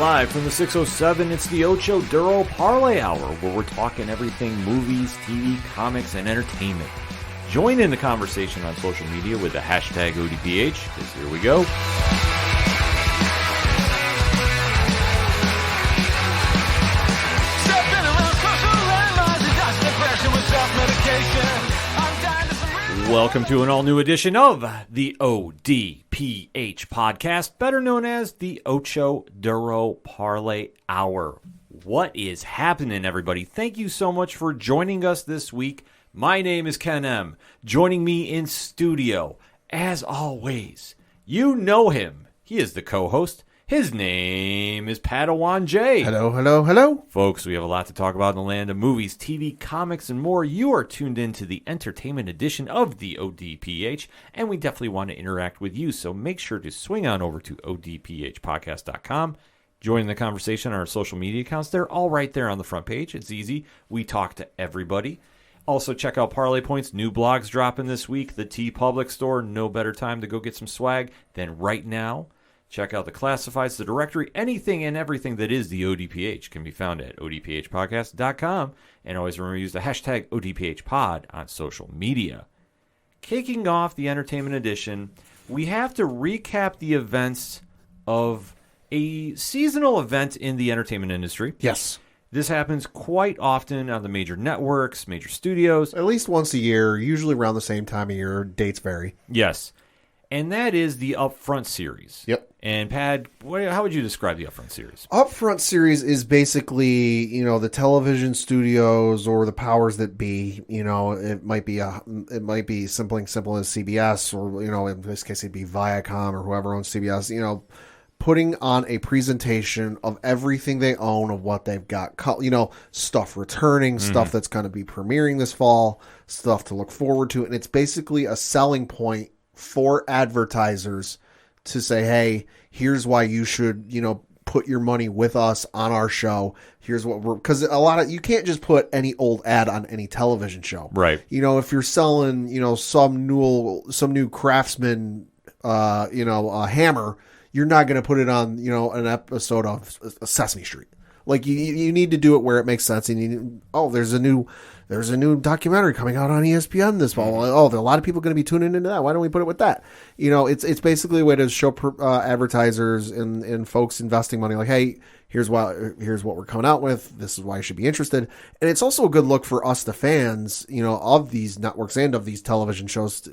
Live from the 607, it's the Ocho Duro Parlay Hour, where we're talking everything movies, TV, comics, and entertainment. Join in the conversation on social media with the hashtag ODPH, because here we go. Welcome to an all-new edition of the ODPH podcast, better known as the Ocho Duro Parlay Hour. What is happening, everybody? Thank you so much for joining us this week. My name is Ken M. Joining me in studio, as always, you know him. He is the co-host. His name is Padawan J. Hello, hello, hello. Folks, we have a lot to talk about in the land of movies, TV, comics, and more. You are tuned in to the entertainment edition of the ODPH, and we definitely want to interact with you, so make sure to swing on over to odphpodcast.com. Join the conversation on our social media accounts. They're all right there on the front page. It's easy. We talk to everybody. Also, check out Parlay Points. New blogs dropping this week. The TeePublic store. No better time to go get some swag than right now. Check out the classifieds, the directory, anything and everything that is the ODPH can be found at odphpodcast.com. And always remember to use the hashtag ODPHpod on social media. Kicking off the entertainment edition, we have to recap the events of a seasonal event in the entertainment industry. Yes. This happens quite often on the major networks, major studios. At least once a year, usually around the same time of year. Dates vary. Yes. And that is the Upfront Series. Yep. And Pad, how would you describe the Upfront Series? Upfront Series is basically, the television studios or the powers that be. It might be simple as CBS, or in this case it'd be Viacom or whoever owns CBS. Putting on a presentation of everything they own, of what they've got, stuff returning, stuff that's going to be premiering this fall, stuff to look forward to, and it's basically a selling point for advertisers to say, hey, here's why you should, put your money with us on our show. Here's what because you can't just put any old ad on any television show. Right. If you're selling, some new Craftsman, a hammer, you're not going to put it on, an episode of Sesame Street. Like you need to do it where it makes sense. And there's a new documentary coming out on ESPN this fall. Oh, there are a lot of people going to be tuning into that. Why don't we put it with that? It's basically a way to show advertisers and folks investing money, like, hey, here's what we're coming out with. This is why you should be interested. And it's also a good look for us, the fans, of these networks and of these television shows,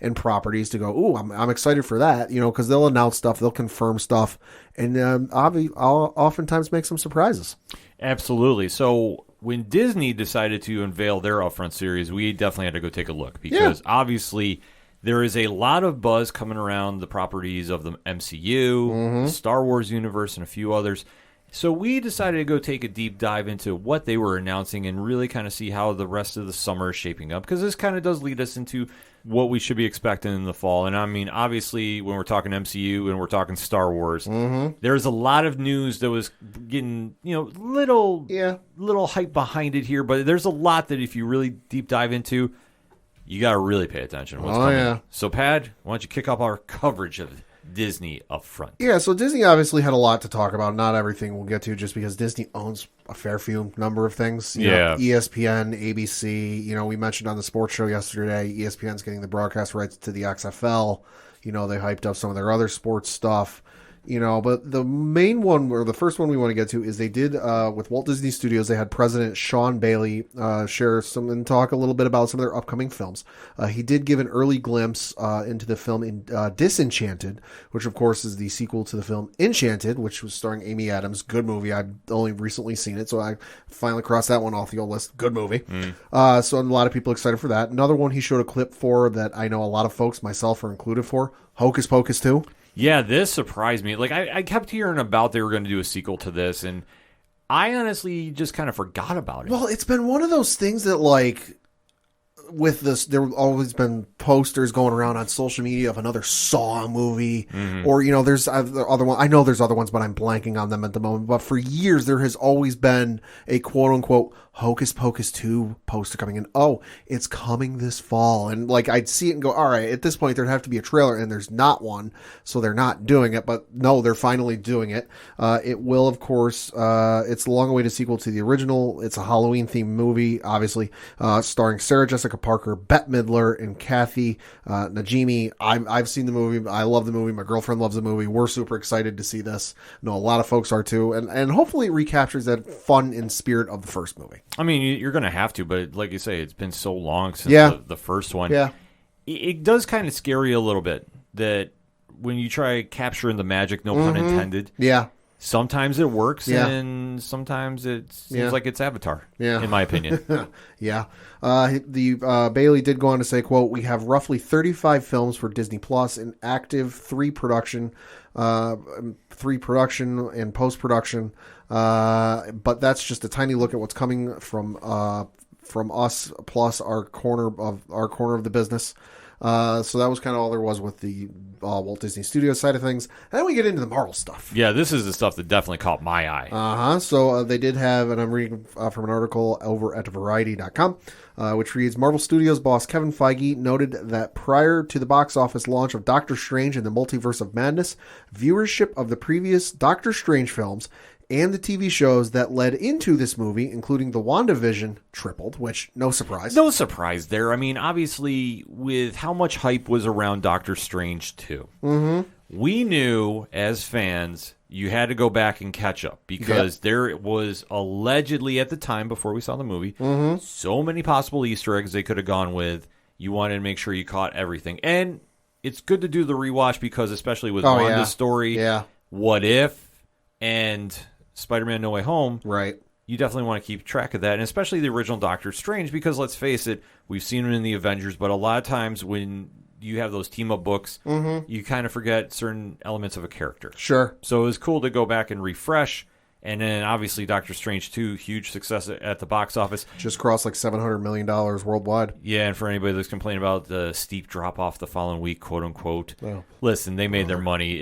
and properties, to go, ooh, I'm excited for that, because they'll announce stuff, they'll confirm stuff, and I'll oftentimes make some surprises. Absolutely. So when Disney decided to unveil their Upfront Series, we definitely had to go take a look, because obviously there is a lot of buzz coming around the properties of the MCU, the Star Wars universe, and a few others. So we decided to go take a deep dive into what they were announcing and really kind of see how the rest of the summer is shaping up, because this kind of does lead us into what we should be expecting in the fall. And I mean, obviously, when we're talking MCU and we're talking Star Wars, there's a lot of news that was getting, little hype behind it here. But there's a lot that if you really deep dive into, you got to really pay attention to what's coming. Yeah. So, Pad, why don't you kick off our coverage of Disney Upfront? Yeah, so Disney obviously had a lot to talk about. Not everything we'll get to, just because Disney owns a fair few number of things. ESPN, ABC. We mentioned on the sports show yesterday, ESPN's getting the broadcast rights to the XFL. They hyped up some of their other sports stuff. But the main one, or the first one we want to get to, is they did, with Walt Disney Studios, they had President Sean Bailey share some and talk a little bit about some of their upcoming films. He did give an early glimpse into the film in Disenchanted, which of course is the sequel to the film Enchanted, which was starring Amy Adams. Good movie. I've only recently seen it, so I finally crossed that one off the old list. Good movie. So a lot of people excited for that. Another one he showed a clip for that I know a lot of folks, myself, are included for, Hocus Pocus 2. Yeah, this surprised me. Like, I kept hearing about they were going to do a sequel to this, and I honestly just kind of forgot about it. Well, it's been one of those things that, like, with this, there have always been posters going around on social media of another Saw movie, or, you know, there's other one. I know there's other ones, but I'm blanking on them at the moment. But for years, there has always been a quote unquote Hocus Pocus 2 poster coming in. Oh, it's coming this fall. And like I'd see it and go, all right, at this point there'd have to be a trailer, and there's not one, so they're not doing it. But no, they're finally doing it. It will, of course, it's the long-awaited sequel to the original. It's a Halloween-themed movie, obviously, starring Sarah Jessica Parker, Bette Midler, and Kathy Najimy. I've seen the movie. I love the movie. My girlfriend loves the movie. We're super excited to see this. I know a lot of folks are too. And hopefully it recaptures that fun and spirit of the first movie. I mean, you're going to have to, but like you say, it's been so long since the first one. Yeah. It does kind of scare you a little bit that when you try capturing the magic, no pun intended. Yeah. Sometimes it works, and sometimes it seems like it's Avatar, in my opinion. Yeah. Bailey did go on to say, quote, "We have roughly 35 films for Disney Plus in active 3 production and post-production. But that's just a tiny look at what's coming from us, plus our corner of the business." So that was kind of all there was with the Walt Disney Studios side of things. And then we get into the Marvel stuff. Yeah, this is the stuff that definitely caught my eye. So they did have, and I'm reading from an article over at Variety.com, which reads, Marvel Studios boss Kevin Feige noted that prior to the box office launch of Doctor Strange and the Multiverse of Madness, viewership of the previous Doctor Strange films and the TV shows that led into this movie, including the WandaVision, tripled, which, no surprise. No surprise there. I mean, obviously, with how much hype was around Doctor Strange 2, we knew, as fans, you had to go back and catch up, because there was allegedly, at the time, before we saw the movie, so many possible Easter eggs they could have gone with. You wanted to make sure you caught everything. And it's good to do the rewatch, because especially with Wanda's story, What If, and Spider-Man No Way Home, right? You definitely want to keep track of that, and especially the original Doctor Strange, because let's face it, we've seen him in the Avengers, but a lot of times when you have those team-up books, you kind of forget certain elements of a character. Sure. So it was cool to go back and refresh. And then, obviously, Doctor Strange 2, huge success at the box office. Just crossed like $700 million worldwide. Yeah, and for anybody that's complaining about the steep drop-off the following week, quote-unquote, listen, they made their money.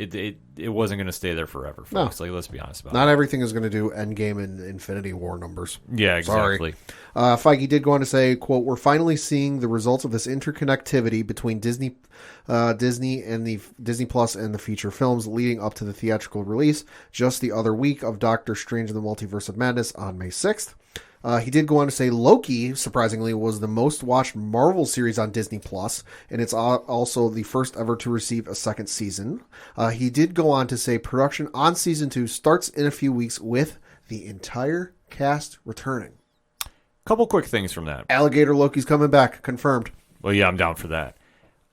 It wasn't going to stay there forever, folks. Like, let's be honest about it. Not everything is going to do Endgame and Infinity War numbers. Yeah, exactly. Feige did go on to say, quote, "We're finally seeing the results of this interconnectivity between Disney and the Disney Plus and the feature films leading up to the theatrical release just the other week of Doctor Strange and the Multiverse of Madness on May 6th. He did go on to say Loki, surprisingly, was the most watched Marvel series on Disney Plus, and it's also the first ever to receive a second season. He did go on to say production on season 2 starts in a few weeks with the entire cast returning. Couple quick things from that. Alligator Loki's coming back, confirmed. Well, yeah, I'm down for that.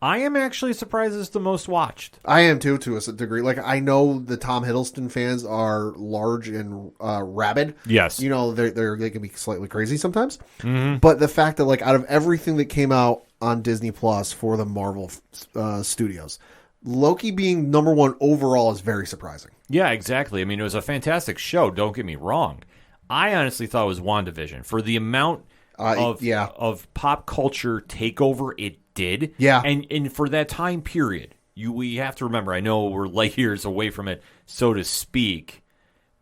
I am actually surprised it's the most watched. I am too, to a degree. Like, I know the Tom Hiddleston fans are large and rabid. Yes. You know, they can be slightly crazy sometimes. But the fact that, like, out of everything that came out on Disney Plus for the Marvel studios, Loki being number 1 overall is very surprising. Yeah, exactly. I mean, it was a fantastic show. Don't get me wrong. I honestly thought it was WandaVision. For the amount of pop culture takeover it did. Yeah. And for that time period, we have to remember, I know we're light years away from it, so to speak,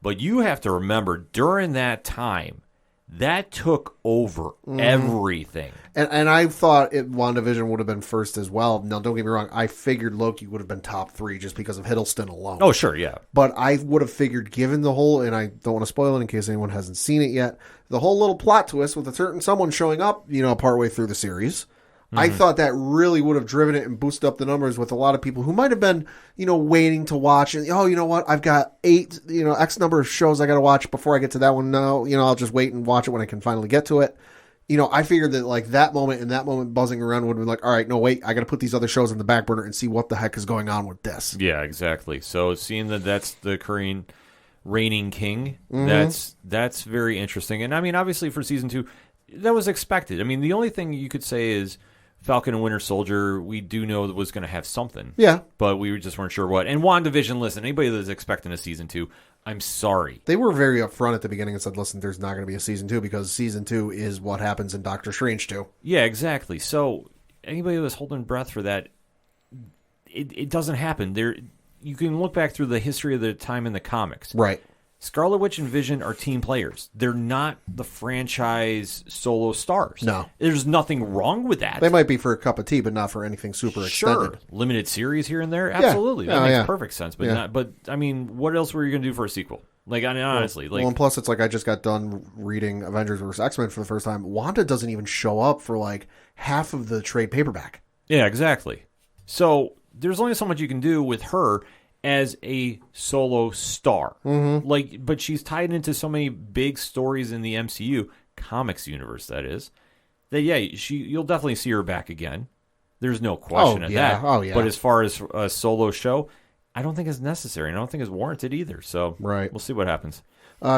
but you have to remember, during that time, that took over everything. And I thought WandaVision would have been first as well. Now, don't get me wrong. I figured Loki would have been top 3 just because of Hiddleston alone. Oh, sure, yeah. But I would have figured, given the whole, and I don't want to spoil it in case anyone hasn't seen it yet, the whole little plot twist with a certain someone showing up, partway through the series, I thought that really would have driven it and boosted up the numbers with a lot of people who might have been, waiting to watch. And, you know what? I've got 8, X number of shows I got to watch before I get to that one. No, I'll just wait and watch it when I can finally get to it. I figured that, like, that moment buzzing around would have been like, all right, no, wait, I got to put these other shows on the back burner and see what the heck is going on with this. Yeah, exactly. So seeing that's the Korean reigning king, that's very interesting. And, I mean, obviously for season 2, that was expected. I mean, the only thing you could say is Falcon and Winter Soldier, we do know that was going to have something. Yeah. But we just weren't sure what. And WandaVision, listen, anybody that's expecting a season 2, I'm sorry. They were very upfront at the beginning and said, listen, there's not going to be a season 2 because season 2 is what happens in Doctor Strange 2. Yeah, exactly. So anybody that's holding breath for that, it doesn't happen. You can look back through the history of the time in the comics. Right. Scarlet Witch and Vision are team players. They're not the franchise solo stars. No. There's nothing wrong with that. They might be for a cup of tea, but not for anything super extended. Limited series here and there? Absolutely. Yeah. That makes perfect sense. But I mean, what else were you going to do for a sequel? Like, I mean, honestly. Well, and plus, it's like I just got done reading Avengers vs. X-Men for the first time. Wanda doesn't even show up for like half of the trade paperback. Yeah, exactly. So there's only so much you can do with her as a solo star. Mm-hmm. But she's tied into so many big stories in the MCU, comics universe, that is, that, you'll definitely see her back again. There's no question of that. Oh, yeah. But as far as a solo show, I don't think it's necessary. I don't think it's warranted either. So we'll see what happens.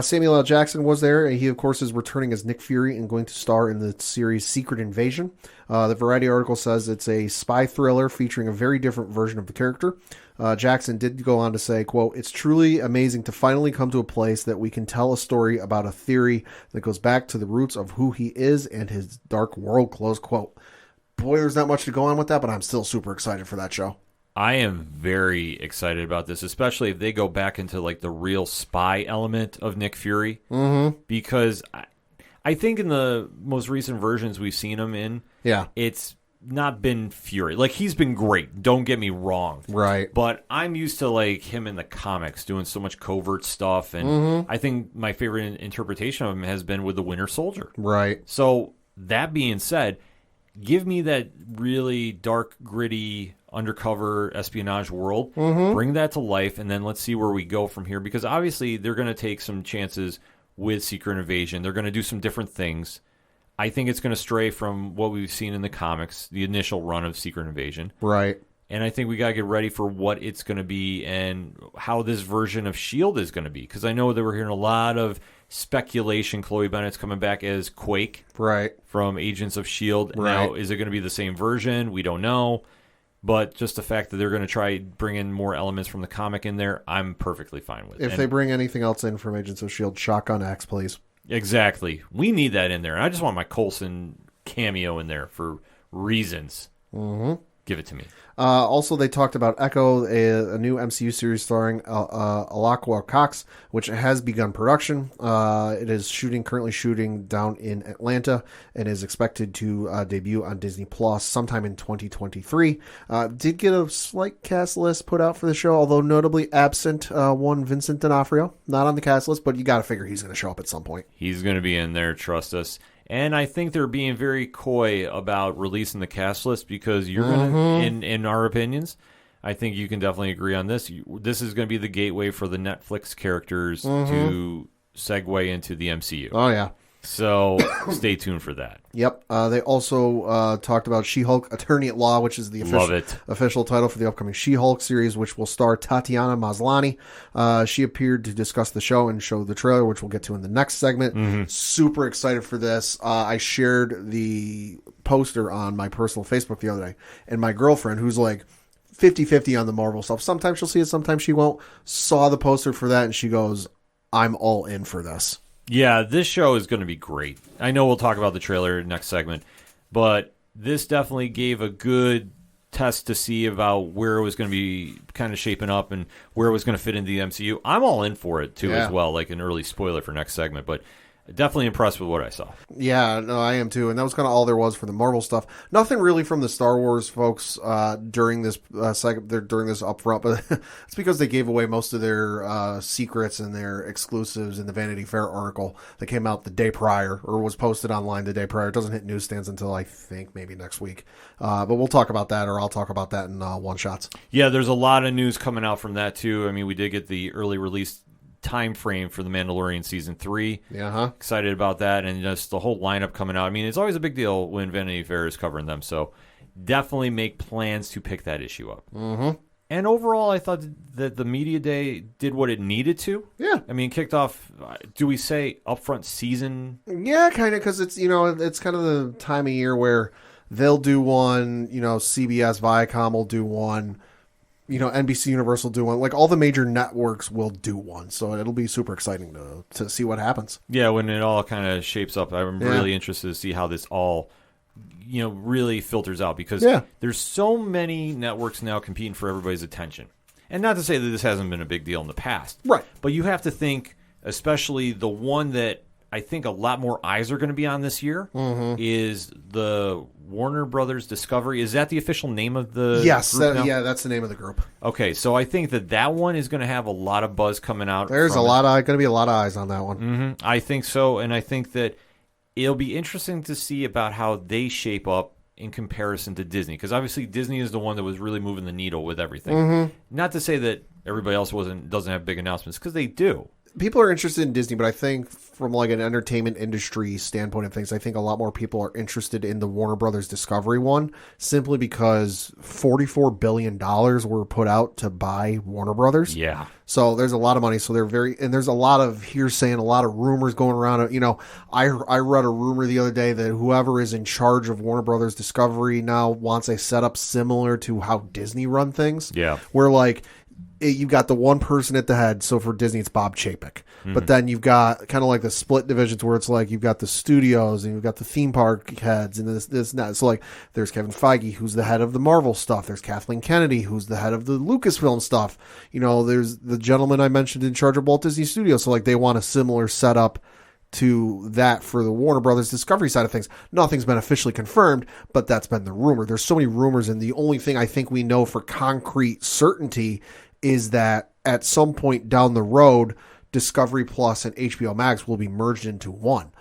Samuel L. Jackson was there. He, of course, is returning as Nick Fury and going to star in the series Secret Invasion. The Variety article says it's a spy thriller featuring a very different version of the character. Jackson did go on to say, quote, "It's truly amazing to finally come to a place that we can tell a story about a theory that goes back to the roots of who he is and his dark world," close quote. Boy, there's not much to go on with that, but I'm still super excited for that show. I am very excited about this, especially if they go back into like the real spy element of Nick Fury. Mm-hmm. Because I think in the most recent versions we've seen him in, it's not been Fury. Like, he's been great. Don't get me wrong. Right. But I'm used to like him in the comics doing so much covert stuff, and I think my favorite interpretation of him has been with the Winter Soldier. Right. So that being said, give me that really dark, gritty, undercover espionage world. Bring that to life, and then let's see where we go from here. Because obviously they're going to take some chances with Secret Invasion. They're going to do some different things. I think it's going to stray from what we've seen in the comics, the initial run of Secret Invasion. Right. And I think we got to get ready for what it's going to be and how this version of S.H.I.E.L.D. is going to be. Because I know that we're hearing a lot of speculation. Chloe Bennett's coming back as Quake from Agents of S.H.I.E.L.D. Now, is it going to be the same version? We don't know. But just the fact that they're going to try bring in more elements from the comic in there, I'm perfectly fine with. If they bring anything else in from Agents of S.H.I.E.L.D., Shotgun X, please. Exactly. We need that in there. And I just want my Coulson cameo in there for reasons. Give it to me. Also, they talked about Echo, a new MCU series starring Alaqua Cox, which has begun production. It is currently shooting down in Atlanta and is expected to debut on Disney Plus sometime in 2023. Did get a slight cast list put out for the show, although notably absent one Vincent D'Onofrio. Not on the cast list, but you got to figure he's going to show up at some point. He's going to be in there, trust us. And I think they're being very coy about releasing the cast list because you're going to, in our opinions, I think you can definitely agree on this. This is going to be the gateway for the Netflix characters to segue into the MCU. Oh, yeah. So stay tuned for that. Yep. They also talked about She-Hulk Attorney at Law, which is the official title for the upcoming She-Hulk series, which will star Tatiana Maslany. She appeared to discuss the show and show the trailer, which we'll get to in the next segment. Super excited for this. I shared the poster on my personal Facebook the other day, and my girlfriend, who's like 50-50 on the Marvel stuff, sometimes she'll see it, sometimes she won't, saw the poster for that, and she goes, "I'm all in for this." Yeah, this show is going to be great. I know we'll talk about the trailer next segment, but this definitely gave a good test to see about where it was going to be kind of shaping up and where it was going to fit into the MCU. I'm all in for it, too, as well, like an early spoiler for next segment, but definitely impressed with what I saw. Yeah, no, I am too, and that was kind of all there was for the Marvel stuff. Nothing really from the Star Wars folks during this during this upfront, but it's because they gave away most of their secrets and their exclusives in the Vanity Fair article that came out the day prior, or was posted online the day prior. It doesn't hit newsstands until I think maybe next week, but we'll talk about that, or I'll talk about that in one shots. Yeah, there's a lot of news coming out from that too. I mean, we did get the early release time frame for The Mandalorian Season 3. Excited about that, and just the whole lineup coming out. I mean, it's always a big deal when Vanity Fair is covering them, so definitely make plans to pick that issue up. And overall, I thought that the media day did what it needed to. I mean, kicked off, do we say upfront season? Yeah, kind of, because it's, it's kind of the time of year where they'll do one, CBS, Viacom will do one, NBC Universal do one. Like, all the major networks will do one. So it'll be super exciting to see what happens. Yeah, when it all kind of shapes up. I'm really interested to see how this all, really filters out. Because there's so many networks now competing for everybody's attention. And not to say that this hasn't been a big deal in the past. Right. But you have to think especially the one that I think a lot more eyes are going to be on this year is the Warner Brothers Discovery. Is that the official name of the group now? Yeah, that's the name of the group. Okay, so I think that one is going to have a lot of buzz coming out. There's going to be a lot of eyes on that one. Mm-hmm. I think so, and I think that it'll be interesting to see about how they shape up in comparison to Disney, because obviously Disney is the one that was really moving the needle with everything. Not to say that everybody else doesn't have big announcements, because they do. People are interested in Disney, but I think from like an entertainment industry standpoint of things, I think a lot more people are interested in the Warner Brothers Discovery one, simply because $44 billion were put out to buy Warner Brothers. Yeah. So there's a lot of money. So and there's a lot of hearsay and a lot of rumors going around. You know, I read a rumor the other day that whoever is in charge of Warner Brothers Discovery now wants a setup similar to how Disney run things. Yeah. Where like, you've got the one person at the head. So for Disney, it's Bob Chapek. But then you've got kind of like the split divisions where it's like you've got the studios and you've got the theme park heads and this and that. So like there's Kevin Feige, who's the head of the Marvel stuff. There's Kathleen Kennedy, who's the head of the Lucasfilm stuff. You know, there's the gentleman I mentioned in charge of Walt Disney Studios. So like they want a similar setup to that for the Warner Brothers Discovery side of things. Nothing's been officially confirmed, but that's been the rumor. There's so many rumors, and the only thing I think we know for concrete certainty is that at some point down the road, Discovery Plus and HBO Max will be merged into one.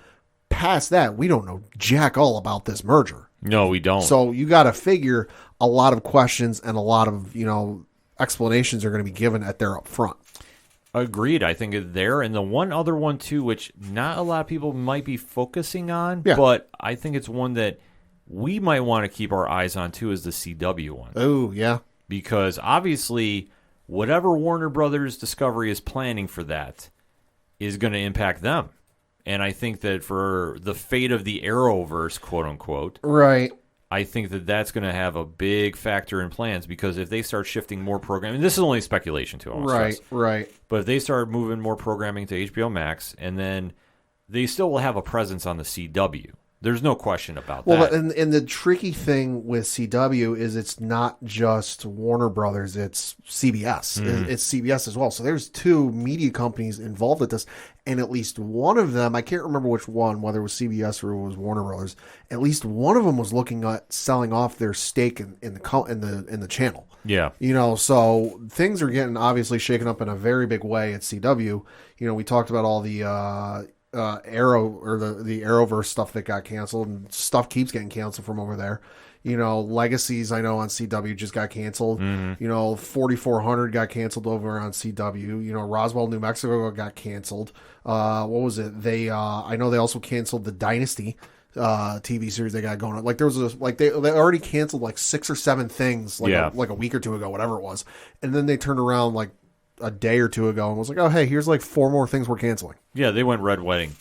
Past that, we don't know jack all about this merger. No, we don't. So you got to figure a lot of questions and a lot of, explanations are going to be given at their upfront. Agreed. I think it's there. And the one other one, too, which not a lot of people might be focusing on, but I think it's one that we might want to keep our eyes on, too, is the CW one. Oh, yeah. Because obviously, whatever Warner Brothers Discovery is planning for that is going to impact them. And I think that for the fate of the Arrowverse, quote unquote, right, I think that that's going to have a big factor in plans, because if they start shifting more programming, this is only speculation too. Right. But if they start moving more programming to HBO Max, and then they still will have a presence on the CW. There's no question about that. Well, and the tricky thing with CW is it's not just Warner Brothers, it's CBS. It's CBS as well. So there's two media companies involved with this, and at least one of them, I can't remember which one, whether it was CBS or it was Warner Brothers, at least one of them was looking at selling off their stake in the channel. Yeah. So things are getting obviously shaken up in a very big way at CW. We talked about all the Arrow or the Arrowverse stuff that got canceled, and stuff keeps getting canceled from over there. Legacies I know on CW just got canceled. 4400 got canceled over on CW. Roswell, New Mexico got canceled. What was it? I know they also canceled the Dynasty TV series they got going on. Like there was they already canceled like 6 or 7 things like a week or two ago, whatever it was, and then they turned around like a day or two ago and was like, oh, hey, here's like 4 more things we're canceling. Yeah, they went Red Wedding.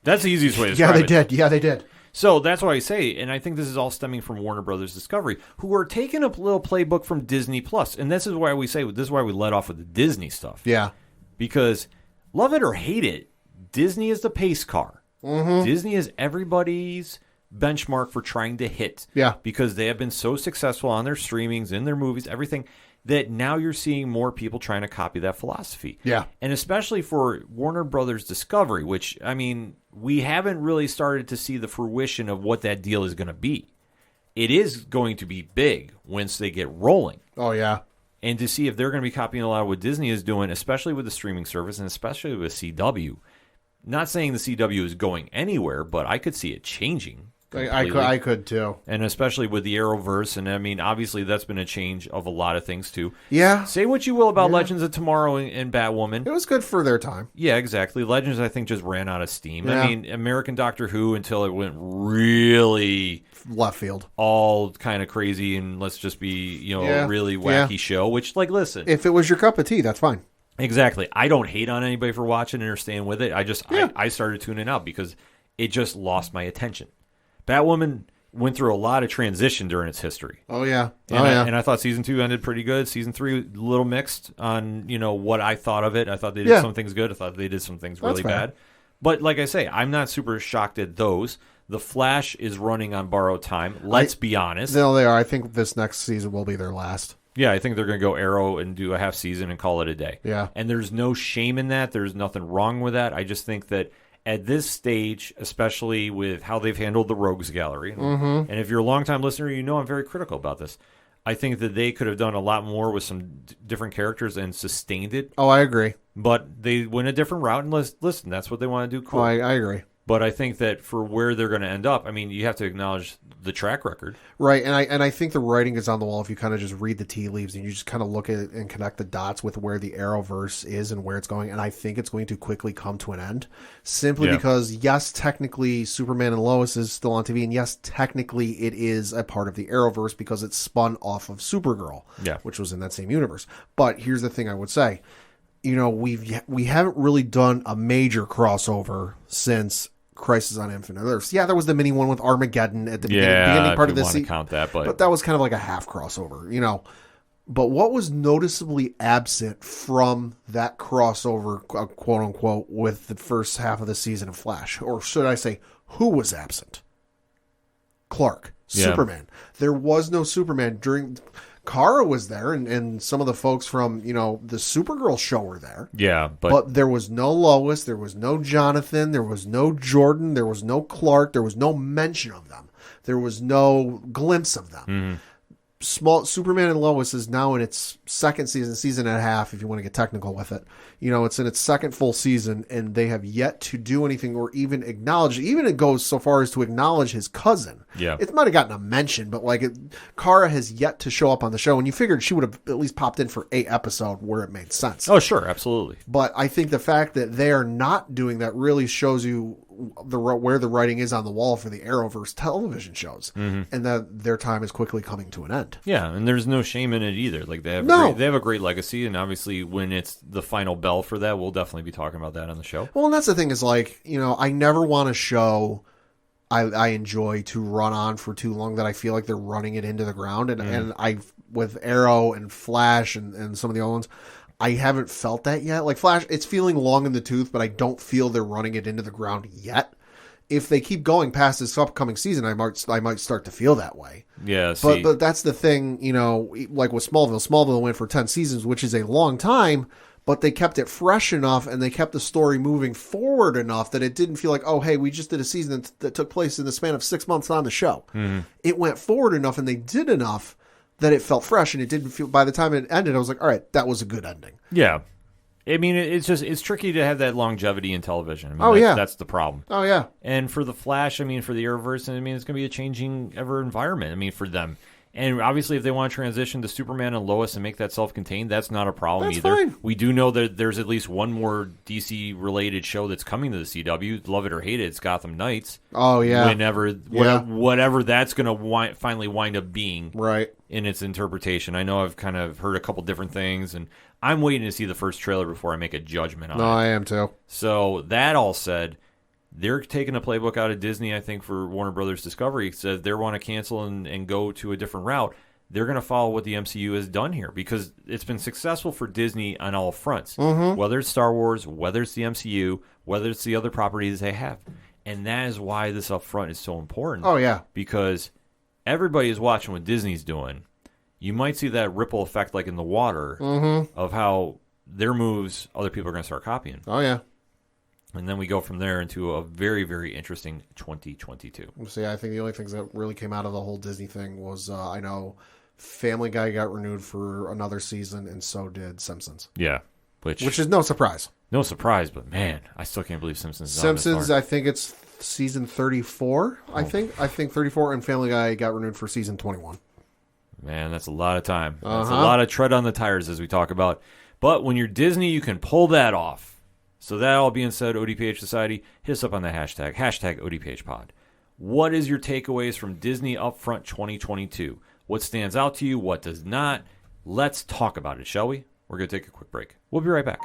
That's the easiest way to describe it. Yeah, they did. So that's why I say, and I think this is all stemming from Warner Brothers Discovery, who are taking a little playbook from Disney Plus. And this is why we let off with the Disney stuff. Yeah. Because love it or hate it, Disney is the pace car. Disney is everybody's benchmark for trying to hit. Yeah. Because they have been so successful on their streamings, in their movies, everything, that now you're seeing more people trying to copy that philosophy. Yeah. And especially for Warner Brothers Discovery, which, I mean, we haven't really started to see the fruition of what that deal is going to be. It is going to be big once they get rolling. Oh, yeah. And to see if they're going to be copying a lot of what Disney is doing, especially with the streaming service and especially with CW. Not saying the CW is going anywhere, but I could see it changing. I could too. And especially with the Arrowverse, and I mean, obviously that's been a change of a lot of things too. Yeah. Say what you will about Legends of Tomorrow and Batwoman. It was good for their time. Yeah, exactly. Legends, I think, just ran out of steam. Yeah. I mean, American Doctor Who, until it went really left field, all kind of crazy, and let's just be, a really wacky show, which, like, listen. If it was your cup of tea, that's fine. Exactly. I don't hate on anybody for watching it or staying with it. I started tuning out because it just lost my attention. Batwoman went through a lot of transition during its history. Oh, yeah. And I thought Season 2 ended pretty good. Season 3, a little mixed on, what I thought of it. I thought they did some things good. I thought they did some things really bad. But like I say, I'm not super shocked at those. The Flash is running on borrowed time. Let's be honest. No, they are. I think this next season will be their last. Yeah, I think they're going to go Arrow and do a half season and call it a day. Yeah. And there's no shame in that. There's nothing wrong with that. I just think that at this stage, especially with how they've handled the Rogues Gallery, and if you're a longtime listener, you know I'm very critical about this. I think that they could have done a lot more with some different characters and sustained it. Oh, I agree. But they went a different route, and listen, that's what they want to do. Cool. Oh, I agree. But I think that for where they're going to end up, I mean, you have to acknowledge the track record. Right, and I think the writing is on the wall if you kind of just read the tea leaves and you just kind of look at it and connect the dots with where the Arrowverse is and where it's going. And I think it's going to quickly come to an end. Simply because, yes, technically Superman and Lois is still on TV. And yes, technically it is a part of the Arrowverse because it's spun off of Supergirl, which was in that same universe. But here's the thing I would say. You know, we haven't really done a major crossover since Crisis on Infinite Earths. Yeah, there was the mini one with Armageddon at the beginning part of the season. Count that, but that was kind of like a half crossover, you know. But what was noticeably absent from that crossover, quote unquote, with the first half of the season of Flash, or should I say, who was absent? Clark, Superman. There was no Superman during. Kara was there, and some of the folks from, you know, the Supergirl show were there. Yeah, but there was no Lois, there was no Jonathan, there was no Jordan, there was no Clark, there was no mention of them. There was no glimpse of them. Mm-hmm. Small Superman and Lois is now in its second season and a half, if you want to get technical with it. You know, it's in its second full season, and they have yet to do anything or even acknowledge. Even it goes so far as to acknowledge his cousin. Yeah, it might have gotten a mention, but like Kara has yet to show up on the show, and you figured she would have at least popped in for a episode where it made sense. Oh, sure, absolutely. But I think the fact that they are not doing that really shows you where the writing is on the wall for the Arrowverse television shows, and that their time is quickly coming to an end. Yeah, and there's no shame in it either. Like they have a great legacy, and obviously when it's the final bell for that, we'll definitely be talking about that on the show. Well, and that's the thing is, like, you know, I never want a show I enjoy to run on for too long that I feel like they're running it into the ground, and I with Arrow and Flash and some of the other ones, I haven't felt that yet. Like Flash, it's feeling long in the tooth, but I don't feel they're running it into the ground yet. If they keep going past this upcoming season, I might start to feel that way. Yeah, but that's the thing, you know, like with Smallville. Smallville went for 10 seasons, which is a long time, but they kept it fresh enough and they kept the story moving forward enough that it didn't feel like, oh, hey, we just did a season that took place in the span of 6 months on the show. It went forward enough and they did enough that it felt fresh, and it didn't feel, by the time it ended, I was like, all right, that was a good ending. Yeah. I mean, it's tricky to have that longevity in television. I mean, that's the problem. Oh, yeah. And for the Flash, I mean, for the Arrowverse, I mean, it's going to be a changing ever environment, I mean, for them. And obviously, if they want to transition to Superman and Lois and make that self-contained, that's not a problem either. Fine. We do know that there's at least one more DC-related show that's coming to the CW. Love it or hate it, it's Gotham Knights. Oh, yeah. Whatever that's going to finally wind up being in its interpretation. I know I've kind of heard a couple different things, and I'm waiting to see the first trailer before I make a judgment on it. No, I am too. So that all said, they're taking a playbook out of Disney, I think, for Warner Brothers Discovery. Says they want to cancel and go to a different route. They're going to follow what the MCU has done here because it's been successful for Disney on all fronts. Whether it's Star Wars, whether it's the MCU, whether it's the other properties they have. And that is why this upfront is so important. Oh, yeah. Because everybody is watching what Disney's doing. You might see that ripple effect like in the water of how their moves other people are going to start copying. Oh, yeah. And then we go from there into a very, very interesting 2022. See, I think the only things that really came out of the whole Disney thing was, I know Family Guy got renewed for another season, and so did Simpsons. Yeah. Which is no surprise. No surprise, but man, I still can't believe Simpsons is Simpsons, I think it's season 34, I think 34, and Family Guy got renewed for season 21. Man, that's a lot of time. That's a lot of tread on the tires as we talk about. But when you're Disney, you can pull that off. So that all being said, ODPH Society, hit us up on the hashtag ODPHpod. What is your takeaways from Disney Upfront 2022? What stands out to you? What does not? Let's talk about it, shall we? We're going to take a quick break. We'll be right back.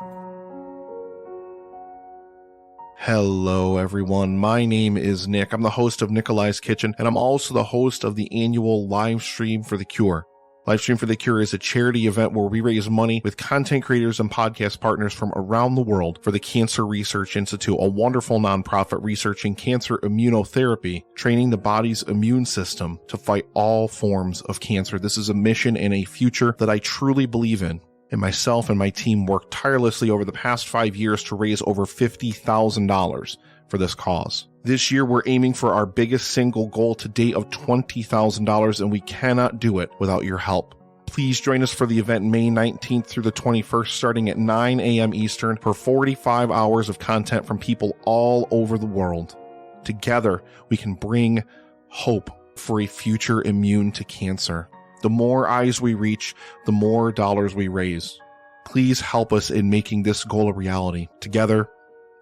Hello, everyone. My name is Nick. I'm the host of Nikolai's Kitchen, and I'm also the host of the annual live stream for The Cure. Livestream for the Cure is a charity event where we raise money with content creators and podcast partners from around the world for the Cancer Research Institute, a wonderful nonprofit researching cancer immunotherapy, training the body's immune system to fight all forms of cancer. This is a mission and a future that I truly believe in. And myself and my team worked tirelessly over the past 5 years to raise over $50,000 for this cause. This year, we're aiming for our biggest single goal to date of $20,000, and we cannot do it without your help. Please join us for the event May 19th through the 21st, starting at 9 a.m. Eastern, for 45 hours of content from people all over the world. Together, we can bring hope for a future immune to cancer. The more eyes we reach, the more dollars we raise. Please help us in making this goal a reality. Together,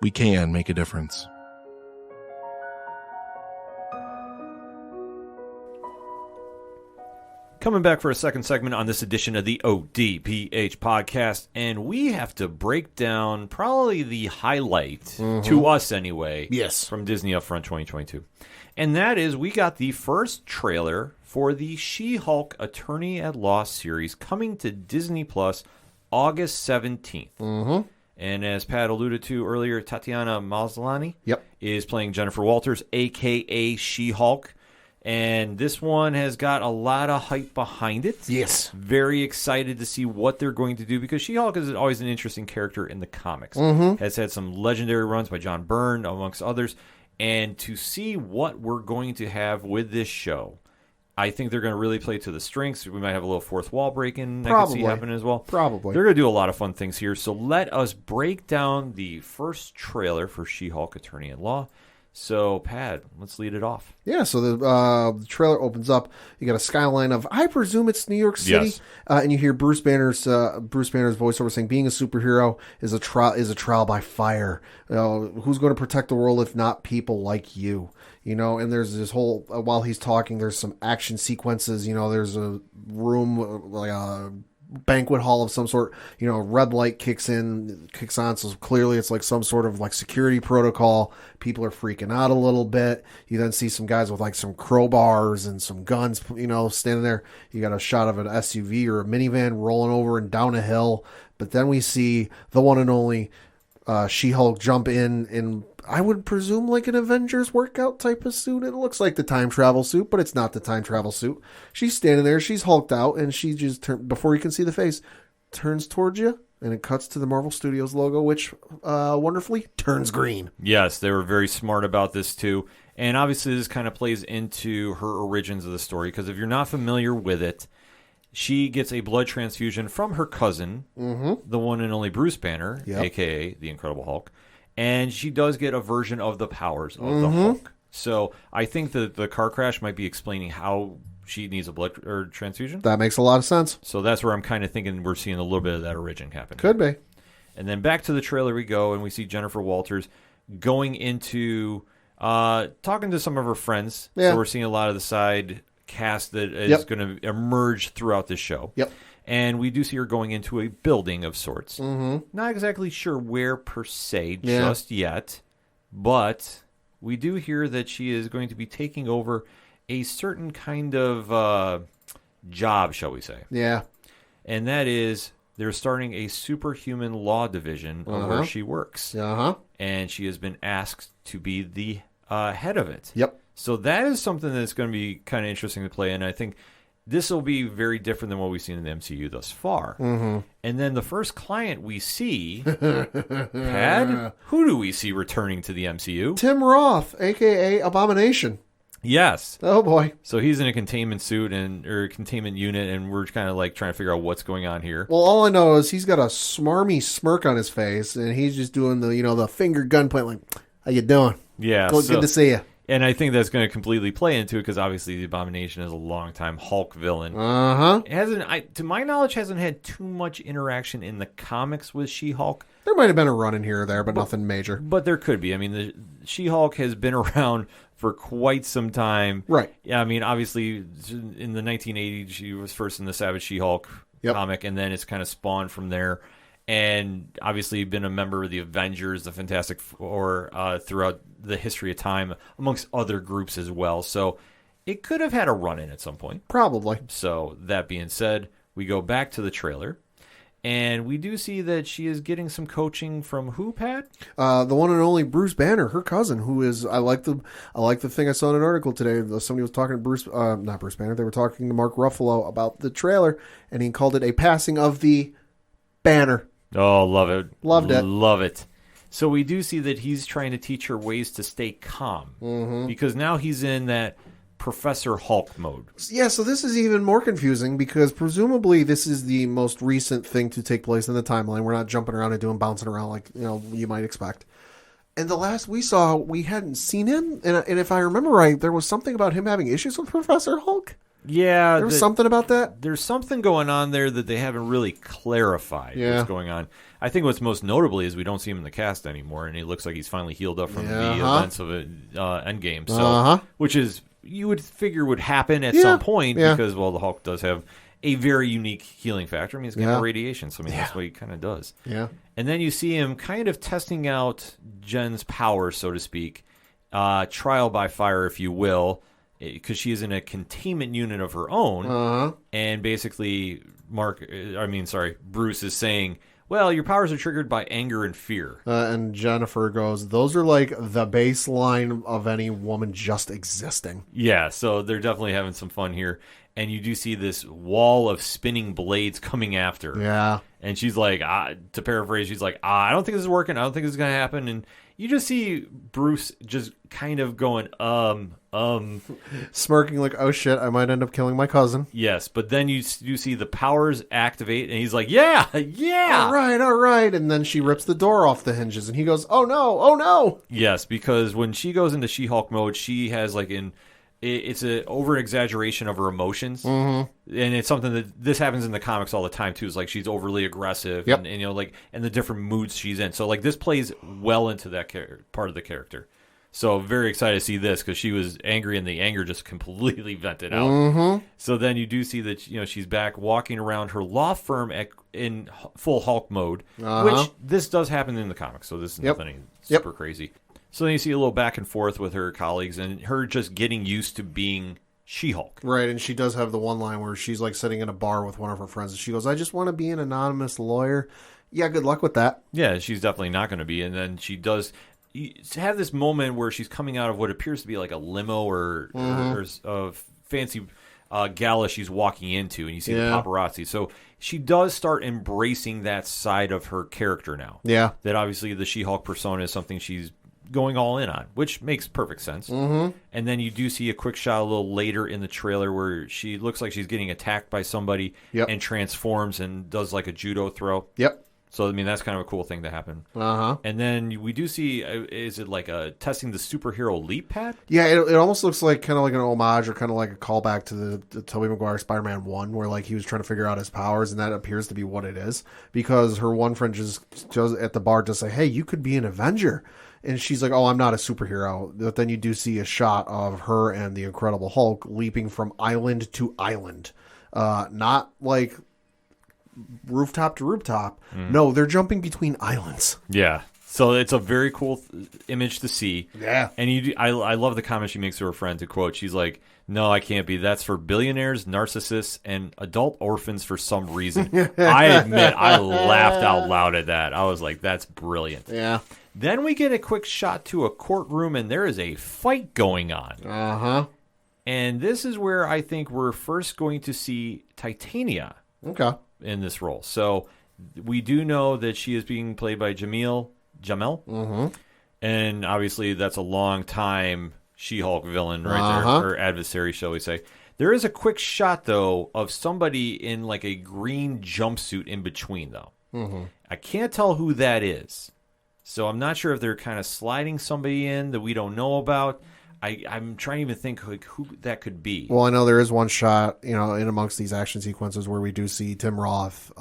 we can make a difference. Coming back for a second segment on this edition of the ODPH podcast, and we have to break down probably the highlight, to us anyway, from Disney Upfront 2022. And that is, we got the first trailer for the She-Hulk Attorney at Law series coming to Disney Plus August 17th. And as Pat alluded to earlier, Tatiana Maslany is playing Jennifer Walters, a.k.a. She-Hulk. And this one has got a lot of hype behind it. Yes. Very excited to see what they're going to do, because She-Hulk is always an interesting character in the comics. Has had some legendary runs by John Byrne, amongst others. And to see what we're going to have with this show, I think they're going to really play to the strengths. We might have a little fourth wall breaking that I can see happening as well. Probably. They're going to do a lot of fun things here. So let us break down the first trailer for She-Hulk Attorney at Law. So, Pat, let's lead it off. Yeah, so the trailer opens up. You got a skyline of, I presume it's New York City, and you hear Bruce Banner's voiceover saying, "Being a superhero is a trial by fire. Who's going to protect the world if not people like you?" You know, and there's this whole while he's talking, there's some action sequences. You know, there's a room like a banquet hall of some sort, you know, red light kicks on, so clearly it's like some sort of like security protocol. People are freaking out a little bit. You then see some guys with like some crowbars and some guns, you know, standing there. You got a shot of an SUV or a minivan rolling over and down a hill, but then we see the one and only She-Hulk jump in I would presume like an Avengers workout type of suit. It looks like the time travel suit, but it's not the time travel suit. She's standing there, she's hulked out, and she just, before you can see the face, turns towards you, and it cuts to the Marvel Studios logo, which wonderfully turns green. Yes, they were very smart about this too. And obviously this kind of plays into her origins of the story, because if you're not familiar with it, she gets a blood transfusion from her cousin, the one and only Bruce Banner, a.k.a. the Incredible Hulk. And she does get a version of the powers of the Hulk. So I think that the car crash might be explaining how she needs a blood transfusion. That makes a lot of sense. So that's where I'm kind of thinking we're seeing a little bit of that origin happen. Could be. And then back to the trailer we go, and we see Jennifer Walters going into talking to some of her friends. Yeah. So we're seeing a lot of the side cast that is going to emerge throughout the show. Yep. And we do see her going into a building of sorts. Not exactly sure where per se just yet, but we do hear that she is going to be taking over a certain kind of job, shall we say. Yeah. And that is, they're starting a superhuman law division of where she works. And she has been asked to be the head of it. Yep. So that is something that's going to be kind of interesting to play, and I think this will be very different than what we've seen in the MCU thus far. And then the first client we see, Pad, who do we see returning to the MCU? Tim Roth, a.k.a. Abomination. Yes. Oh, boy. So he's in a containment suit or containment unit, and we're kind of like trying to figure out what's going on here. Well, all I know is he's got a smarmy smirk on his face, and he's just doing the, you know, the finger gun point, like, how you doing? Yeah. Good to see you. And I think that's going to completely play into it, because obviously the Abomination is a longtime Hulk villain. To my knowledge, hasn't had too much interaction in the comics with She-Hulk. There might have been a run in here or there, but nothing major. But there could be. I mean, the She-Hulk has been around for quite some time. Right. Yeah, I mean, obviously, in the 1980s, she was first in the Savage She-Hulk comic, and then it's kind of spawned from there. And obviously been a member of the Avengers, the Fantastic Four, throughout the history of time, amongst other groups as well. So it could have had a run-in at some point. Probably. So that being said, we go back to the trailer. And we do see that she is getting some coaching from who, Pat? The one and only Bruce Banner, her cousin, who is I like the thing I saw in an article today. Somebody was talking to not Bruce Banner. They were talking to Mark Ruffalo about the trailer, and he called it a passing of the banner. Oh, love it. Loved it. Love it. So we do see that he's trying to teach her ways to stay calm because now he's in that Professor Hulk mode. Yeah, so this is even more confusing because presumably this is the most recent thing to take place in the timeline. We're not jumping around and bouncing around like you might expect. And the last we saw, we hadn't seen him. And if I remember right, there was something about him having issues with Professor Hulk. Yeah. There was something about that? There's something going on there that they haven't really clarified what's going on. I think what's most notably is we don't see him in the cast anymore, and it looks like he's finally healed up from the events of Endgame. So, which is... you would figure would happen at some point because, well, the Hulk does have a very unique healing factor. I mean, he's got radiation, so I mean, that's what he kind of does. Yeah. And then you see him kind of testing out Jen's power, so to speak, trial by fire, if you will, because she is in a containment unit of her own. And basically, Bruce is saying, well, your powers are triggered by anger and fear. And Jennifer goes, those are like the baseline of any woman just existing. Yeah, so they're definitely having some fun here. And you do see this wall of spinning blades coming after her. Yeah. And she's like, to paraphrase, she's like, I don't think this is working. I don't think this is going to happen. And you just see Bruce just kind of going, smirking like, oh shit, I might end up killing my cousin. Yes, but then you see the powers activate, and he's like, yeah. All right. And then she rips the door off the hinges, and he goes, oh no. Yes, because when she goes into She-Hulk mode, she has it's an over-exaggeration of her emotions, and it's something that this happens in the comics all the time too. Is like she's overly aggressive, and the different moods she's in. So this plays well into that part of the character. So very excited to see this because she was angry, and the anger just completely vented out. So then you do see that she's back walking around her law firm in full Hulk mode, which this does happen in the comics. So this is nothing super crazy. So then you see a little back and forth with her colleagues and her just getting used to being She-Hulk. Right, and she does have the one line where she's like sitting in a bar with one of her friends, and she goes, I just want to be an anonymous lawyer. Yeah, good luck with that. Yeah, she's definitely not going to be. And then she does have this moment where she's coming out of what appears to be like a limo or a fancy gala she's walking into, and you see the paparazzi. So she does start embracing that side of her character now. Yeah. That obviously the She-Hulk persona is something she's going all in on, which makes perfect sense. And then you do see a quick shot a little later in the trailer where she looks like she's getting attacked by somebody and transforms and does like a judo throw. So, I mean, that's kind of a cool thing to happen. And then we do see, is it like testing the superhero leap pad? Yeah, it almost looks like kind of like an homage or kind of like a callback to the Tobey Maguire Spider-Man 1 where like he was trying to figure out his powers, and that appears to be what it is because her one friend just at the bar to say, hey, you could be an Avenger. And she's like, oh, I'm not a superhero. But then you do see a shot of her and the Incredible Hulk leaping from island to island. Not like rooftop to rooftop. No, they're jumping between islands. Yeah. So it's a very cool image to see. Yeah. And I love the comment she makes to her friend, to quote, she's like, no, I can't be. That's for billionaires, narcissists, and adult orphans for some reason. I admit, I laughed out loud at that. I was like, that's brilliant. Yeah. Then we get a quick shot to a courtroom, and there is a fight going on. And this is where I think we're first going to see Titania in this role. So we do know that she is being played by Jamel. And obviously that's a long time She-Hulk villain right there, or adversary, shall we say. There is a quick shot, though, of somebody in like a green jumpsuit in between, though. I can't tell who that is. So I'm not sure if they're kind of sliding somebody in that we don't know about. I'm trying to even think like who that could be. Well, I know there is one shot, in amongst these action sequences where we do see Tim Roth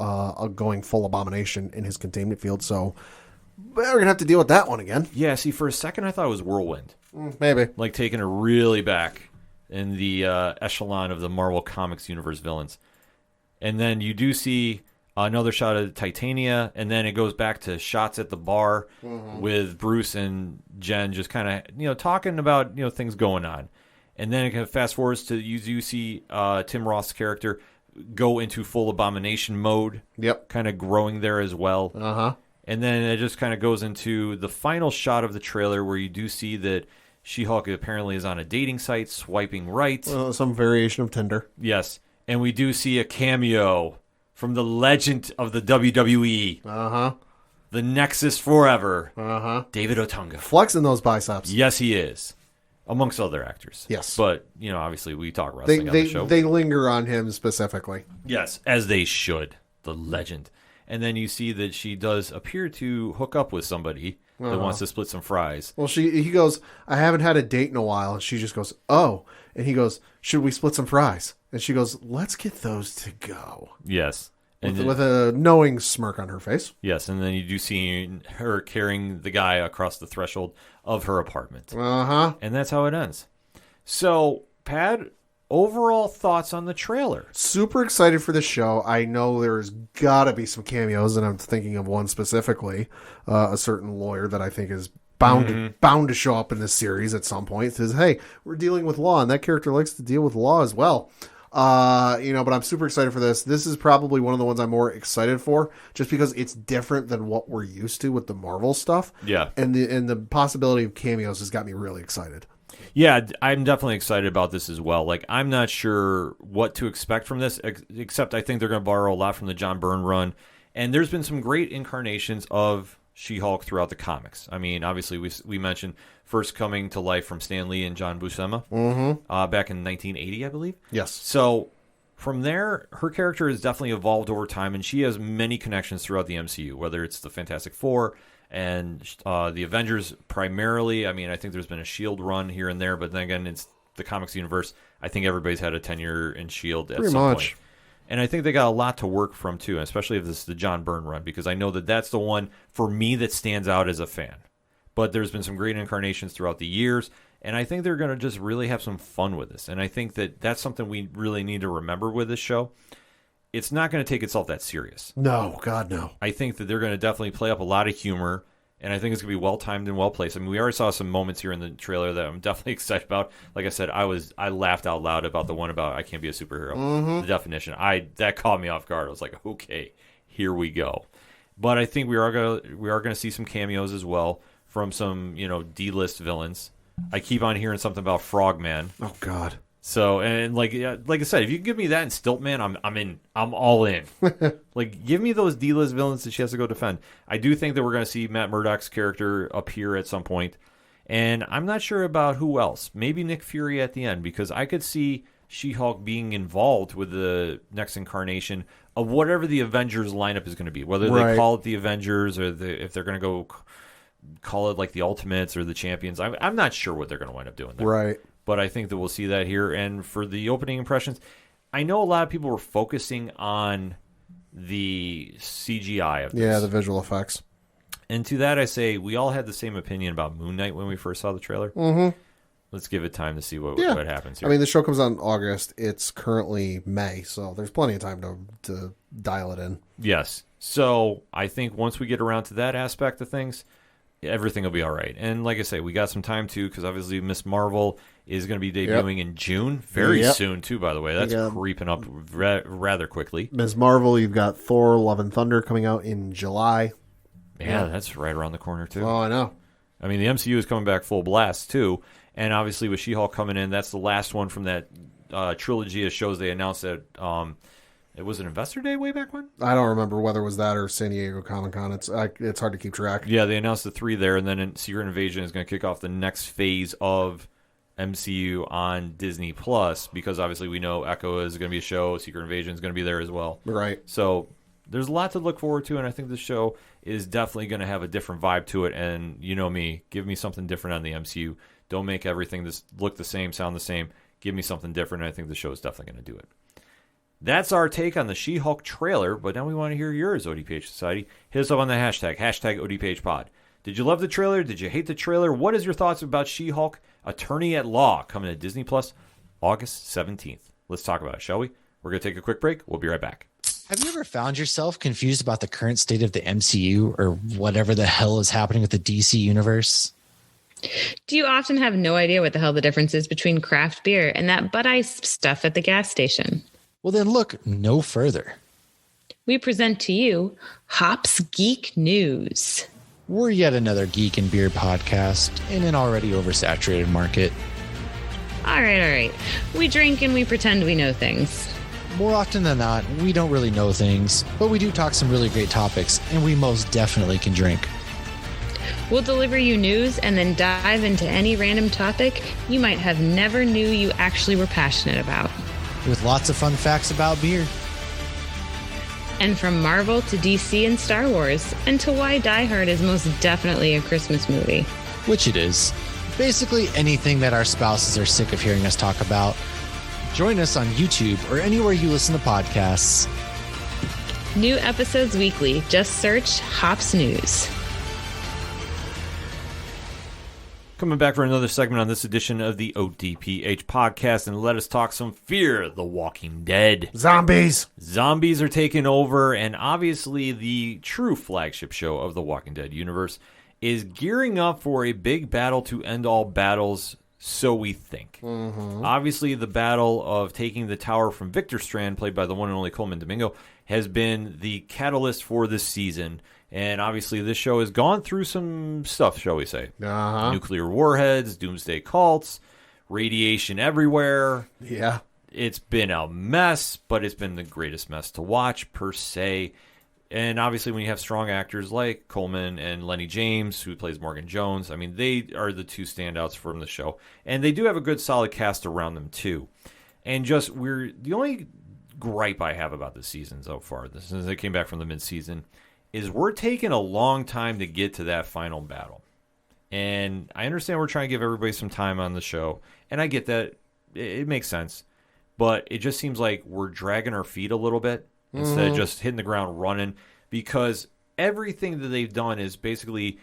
going full Abomination in his containment field. So we're going to have to deal with that one again. Yeah, see, for a second I thought it was Whirlwind. Maybe. Like taking it really back in the echelon of the Marvel Comics universe villains. And then you do see another shot of Titania, and then it goes back to shots at the bar with Bruce and Jen just kind of, talking about, things going on. And then it kind of fast forwards to you see Tim Roth's character go into full abomination mode. Yep. Kind of growing there as well. Uh-huh. And then it just kind of goes into the final shot of the trailer where you do see that She-Hulk apparently is on a dating site, swiping right. Some variation of Tinder. Yes. And we do see a cameo from the legend of the WWE. Uh-huh. The Nexus Forever. Uh-huh. David Otunga. Flexing those biceps. Yes, he is. Amongst other actors. Yes. But, obviously we talk wrestling on the show. They linger on him specifically. Yes, as they should. The legend. And then you see that she does appear to hook up with somebody that wants to split some fries. Well, he goes, I haven't had a date in a while. And she just goes, oh. And he goes, should we split some fries? And she goes, let's get those to go. Yes. With a knowing smirk on her face. Yes, and then you do see her carrying the guy across the threshold of her apartment. Uh-huh. And that's how it ends. So, Pat, overall thoughts on the trailer? Super excited for the show. I know there's got to be some cameos, and I'm thinking of one specifically, a certain lawyer that I think is bound to show up in this series at some point. Says, hey, we're dealing with law, and that character likes to deal with law as well. But I'm super excited for this. This is probably one of the ones I'm more excited for, just because it's different than what we're used to with the Marvel stuff. Yeah. And the possibility of cameos has got me really excited. Yeah, I'm definitely excited about this as well. Like, I'm not sure what to expect from this, except I think they're going to borrow a lot from the John Byrne run. And there's been some great incarnations of She-Hulk throughout the comics. I mean, obviously, we mentioned first coming to life from Stan Lee and John Buscema back in 1980, I believe. Yes. So from there, her character has definitely evolved over time, and she has many connections throughout the MCU, whether it's the Fantastic Four and the Avengers primarily. I mean, I think there's been a S.H.I.E.L.D. run here and there, but then again, it's the comics universe. I think everybody's had a tenure in S.H.I.E.L.D. at some point. And I think they got a lot to work from, too, especially if this is the John Byrne run, because I know that that's the one, for me, that stands out as a fan. But there's been some great incarnations throughout the years, and I think they're going to just really have some fun with this. And I think that that's something we really need to remember with this show. It's not going to take itself that serious. No, God, no. I think that they're going to definitely play up a lot of humor, and I think it's going to be well-timed and well-placed. I mean, we already saw some moments here in the trailer that I'm definitely excited about. Like I said, I laughed out loud about the one about I can't be a superhero. The definition. That caught me off guard. I was like, okay, here we go. But I think we are going to see some cameos as well from some, D-list villains. I keep on hearing something about Frogman. Oh God. So, and like I said, if you give me that and Stiltman, I'm in. I'm all in. Like, give me those D-list villains that she has to go defend. I do think that we're going to see Matt Murdock's character appear at some point, and I'm not sure about who else. Maybe Nick Fury at the end, because I could see She-Hulk being involved with the next incarnation of whatever the Avengers lineup is going to be. Whether they call it the Avengers or if they're going to go call it like the Ultimates or the Champions. I'm not sure what they're going to wind up doing there. Right. But I think that we'll see that here. And for the opening impressions, I know a lot of people were focusing on the CGI of this. Yeah, the visual effects. And to that I say, we all had the same opinion about Moon Knight when we first saw the trailer. Mm-hmm. Let's give it time to see what happens here. I mean, the show comes out in August. It's currently May, so there's plenty of time to dial it in. Yes. So I think once we get around to that aspect of things, everything will be all right. And like I say, we got some time too, because obviously Miss Marvel is going to be debuting in June. Very soon too, by the way. That's creeping up rather quickly. Miss Marvel, you've got Thor, Love and Thunder coming out in July. Yeah, that's right around the corner too. Oh, I know. I mean, the MCU is coming back full blast too. And obviously with She-Hulk coming in, that's the last one from that trilogy of shows they announced that it was an Investor Day way back when? I don't remember whether it was that or San Diego Comic-Con. It's hard to keep track. Yeah, they announced the 3 there, and then Secret Invasion is going to kick off the next phase of MCU on Disney Plus, because obviously we know Echo is going to be a show, Secret Invasion is going to be there as well. Right. So there's a lot to look forward to, and I think the show is definitely going to have a different vibe to it. And you know me, give me something different on the MCU. Don't make everything look the same, sound the same. Give me something different, and I think the show is definitely going to do it. That's our take on the She-Hulk trailer, but now we want to hear yours, ODPH Society. Hit us up on the hashtag ODPHpod. Did you love the trailer? Did you hate the trailer? What is your thoughts about She-Hulk Attorney at Law coming to Disney Plus August 17th? Let's talk about it, shall we? We're going to take a quick break. We'll be right back. Have you ever found yourself confused about the current state of the MCU or whatever the hell is happening with the DC universe? Do you often have no idea what the hell the difference is between craft beer and that Bud Ice stuff at the gas station? Well, then look no further. We present to you Hops Geek News. We're yet another geek and beer podcast in an already oversaturated market. All right. We drink and we pretend we know things. More often than not, we don't really know things, but we do talk some really great topics, and we most definitely can drink. We'll deliver you news and then dive into any random topic you might have never knew you actually were passionate about. With lots of fun facts about beer. And from Marvel to DC and Star Wars, and to why Die Hard is most definitely a Christmas movie. Which it is. Basically anything that our spouses are sick of hearing us talk about. Join us on YouTube or anywhere you listen to podcasts. New episodes weekly. Just search Hops News. Coming back for another segment on this edition of the ODPH podcast, and let us talk some Fear the Walking Dead. Zombies are taking over, and obviously the true flagship show of the Walking Dead universe is gearing up for a big battle to end all battles, so we think. Obviously, the battle of taking the tower from Victor Strand, played by the one and only Coleman Domingo, has been the catalyst for this season. And obviously, this show has gone through some stuff, shall we say. Nuclear warheads, doomsday cults, radiation everywhere. Yeah. It's been a mess, but it's been the greatest mess to watch, per se. And obviously, when you have strong actors like Coleman and Lenny James, who plays Morgan Jones, I mean, they are the two standouts from the show. And they do have a good, solid cast around them, too. And just, the only gripe I have about this season so far, since they came back from the mid-season, is we're taking a long time to get to that final battle. And I understand we're trying to give everybody some time on the show, and I get that. It makes sense. But it just seems like we're dragging our feet a little bit instead of just hitting the ground running, because everything that they've done is basically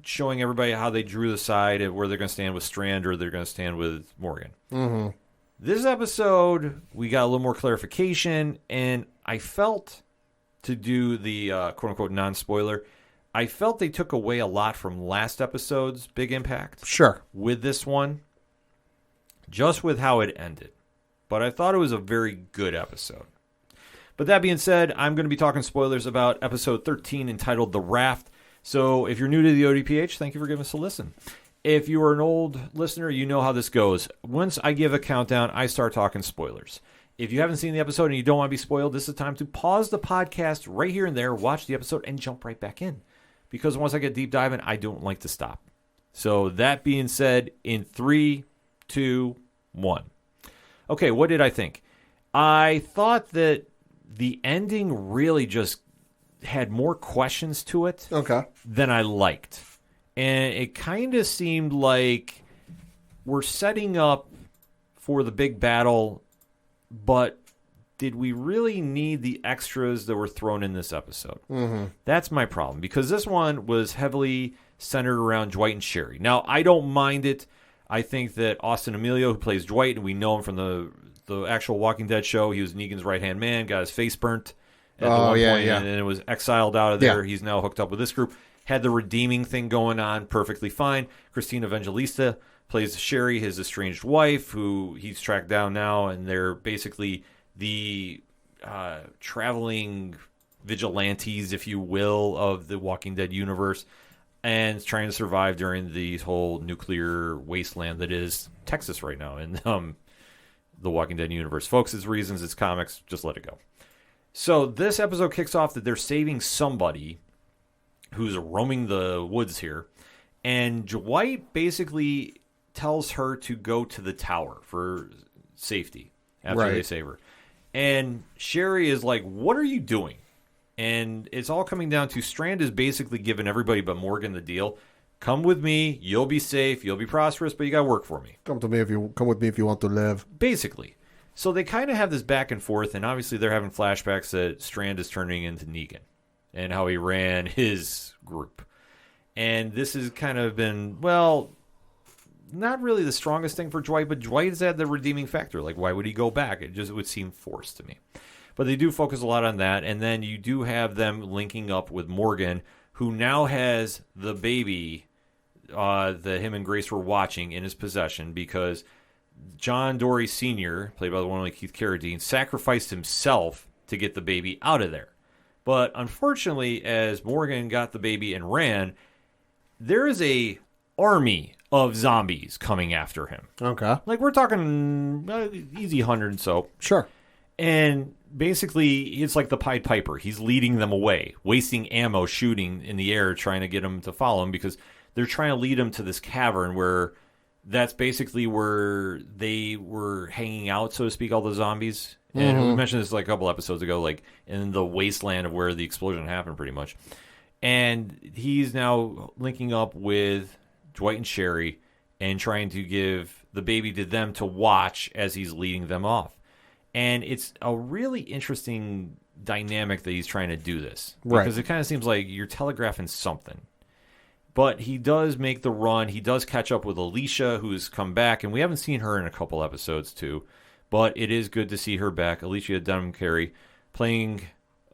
showing everybody how they drew the side of where they're going to stand with Strand or they're going to stand with Morgan. This episode, we got a little more clarification, and I felt, to do the quote-unquote non-spoiler, I felt they took away a lot from last episode's big impact. Sure. With this one, just with how it ended. But I thought it was a very good episode. But that being said, I'm going to be talking spoilers about episode 13 entitled The Raft. So if you're new to the ODPH, thank you for giving us a listen. If you are an old listener, you know how this goes. Once I give a countdown, I start talking spoilers. If you haven't seen the episode and you don't want to be spoiled, this is the time to pause the podcast right here and there, watch the episode, and jump right back in. Because once I get deep diving, I don't like to stop. So that being said, in 3, 2, 1. Okay, what did I think? I thought that the ending really just had more questions to it than I liked. And it kind of seemed like we're setting up for the big battle, but did we really need the extras that were thrown in this episode? That's my problem, because this one was heavily centered around Dwight and Sherry. Now, I don't mind it. I think that Austin Emilio, who plays Dwight, and we know him from the actual Walking Dead show, he was Negan's right-hand man, got his face burnt at one point, and then was exiled out of there. He's now hooked up with this group. Had the redeeming thing going on perfectly fine. Christina Evangelista plays Sherry, his estranged wife, who he's tracked down now, and they're basically the traveling vigilantes, if you will, of the Walking Dead universe, and trying to survive during the whole nuclear wasteland that is Texas right now in the Walking Dead universe. Folks, it's reasons, it's comics, just let it go. So this episode kicks off that they're saving somebody who's roaming the woods here, and Dwight basically tells her to go to the tower for safety after they save her. And Sherry is like, what are you doing? And it's all coming down to Strand is basically giving everybody but Morgan the deal. Come with me, you'll be safe, you'll be prosperous, but you got to work for me. Come with me if you want to live. Basically. So they kind of have this back and forth, and obviously they're having flashbacks that Strand is turning into Negan and how he ran his group. And this has kind of been, well, not really the strongest thing for Dwight, but Dwight has had the redeeming factor. Like, why would he go back? It would seem forced to me. But they do focus a lot on that, and then you do have them linking up with Morgan, who now has the baby that him and Grace were watching in his possession because John Dory Sr., played by the one like Keith Carradine, sacrificed himself to get the baby out of there. But unfortunately, as Morgan got the baby and ran, there is a army of zombies coming after him. Okay. Like, we're talking easy 100 and so. Sure. And basically, it's like the Pied Piper. He's leading them away, wasting ammo, shooting in the air, trying to get them to follow him because they're trying to lead him to this cavern where that's basically where they were hanging out, so to speak, all the zombies. And we mentioned this like a couple episodes ago, like in the wasteland of where the explosion happened, pretty much. And he's now linking up with Dwight and Sherry and trying to give the baby to them to watch as he's leading them off. And it's a really interesting dynamic that he's trying to do this. Right. Because it kind of seems like you're telegraphing something. But he does make the run. He does catch up with Alicia, who's come back. And we haven't seen her in a couple episodes, too. But it is good to see her back. Alicia Dunham-Carey playing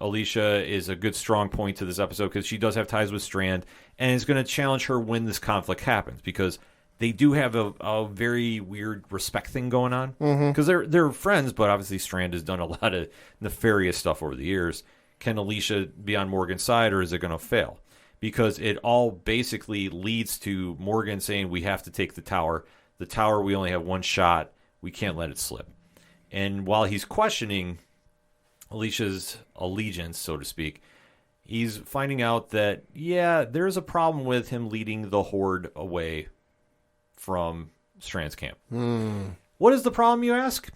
Alicia is a good strong point to this episode because she does have ties with Strand and is going to challenge her when this conflict happens because they do have a very weird respect thing going on because they're friends, but obviously Strand has done a lot of nefarious stuff over the years. Can Alicia be on Morgan's side or is it going to fail? Because it all basically leads to Morgan saying we have to take the tower. The tower, we only have one shot. We can't let it slip. And while he's questioning Alicia's allegiance, so to speak, he's finding out that, yeah, there's a problem with him leading the horde away from Strand's camp. What is the problem, you ask?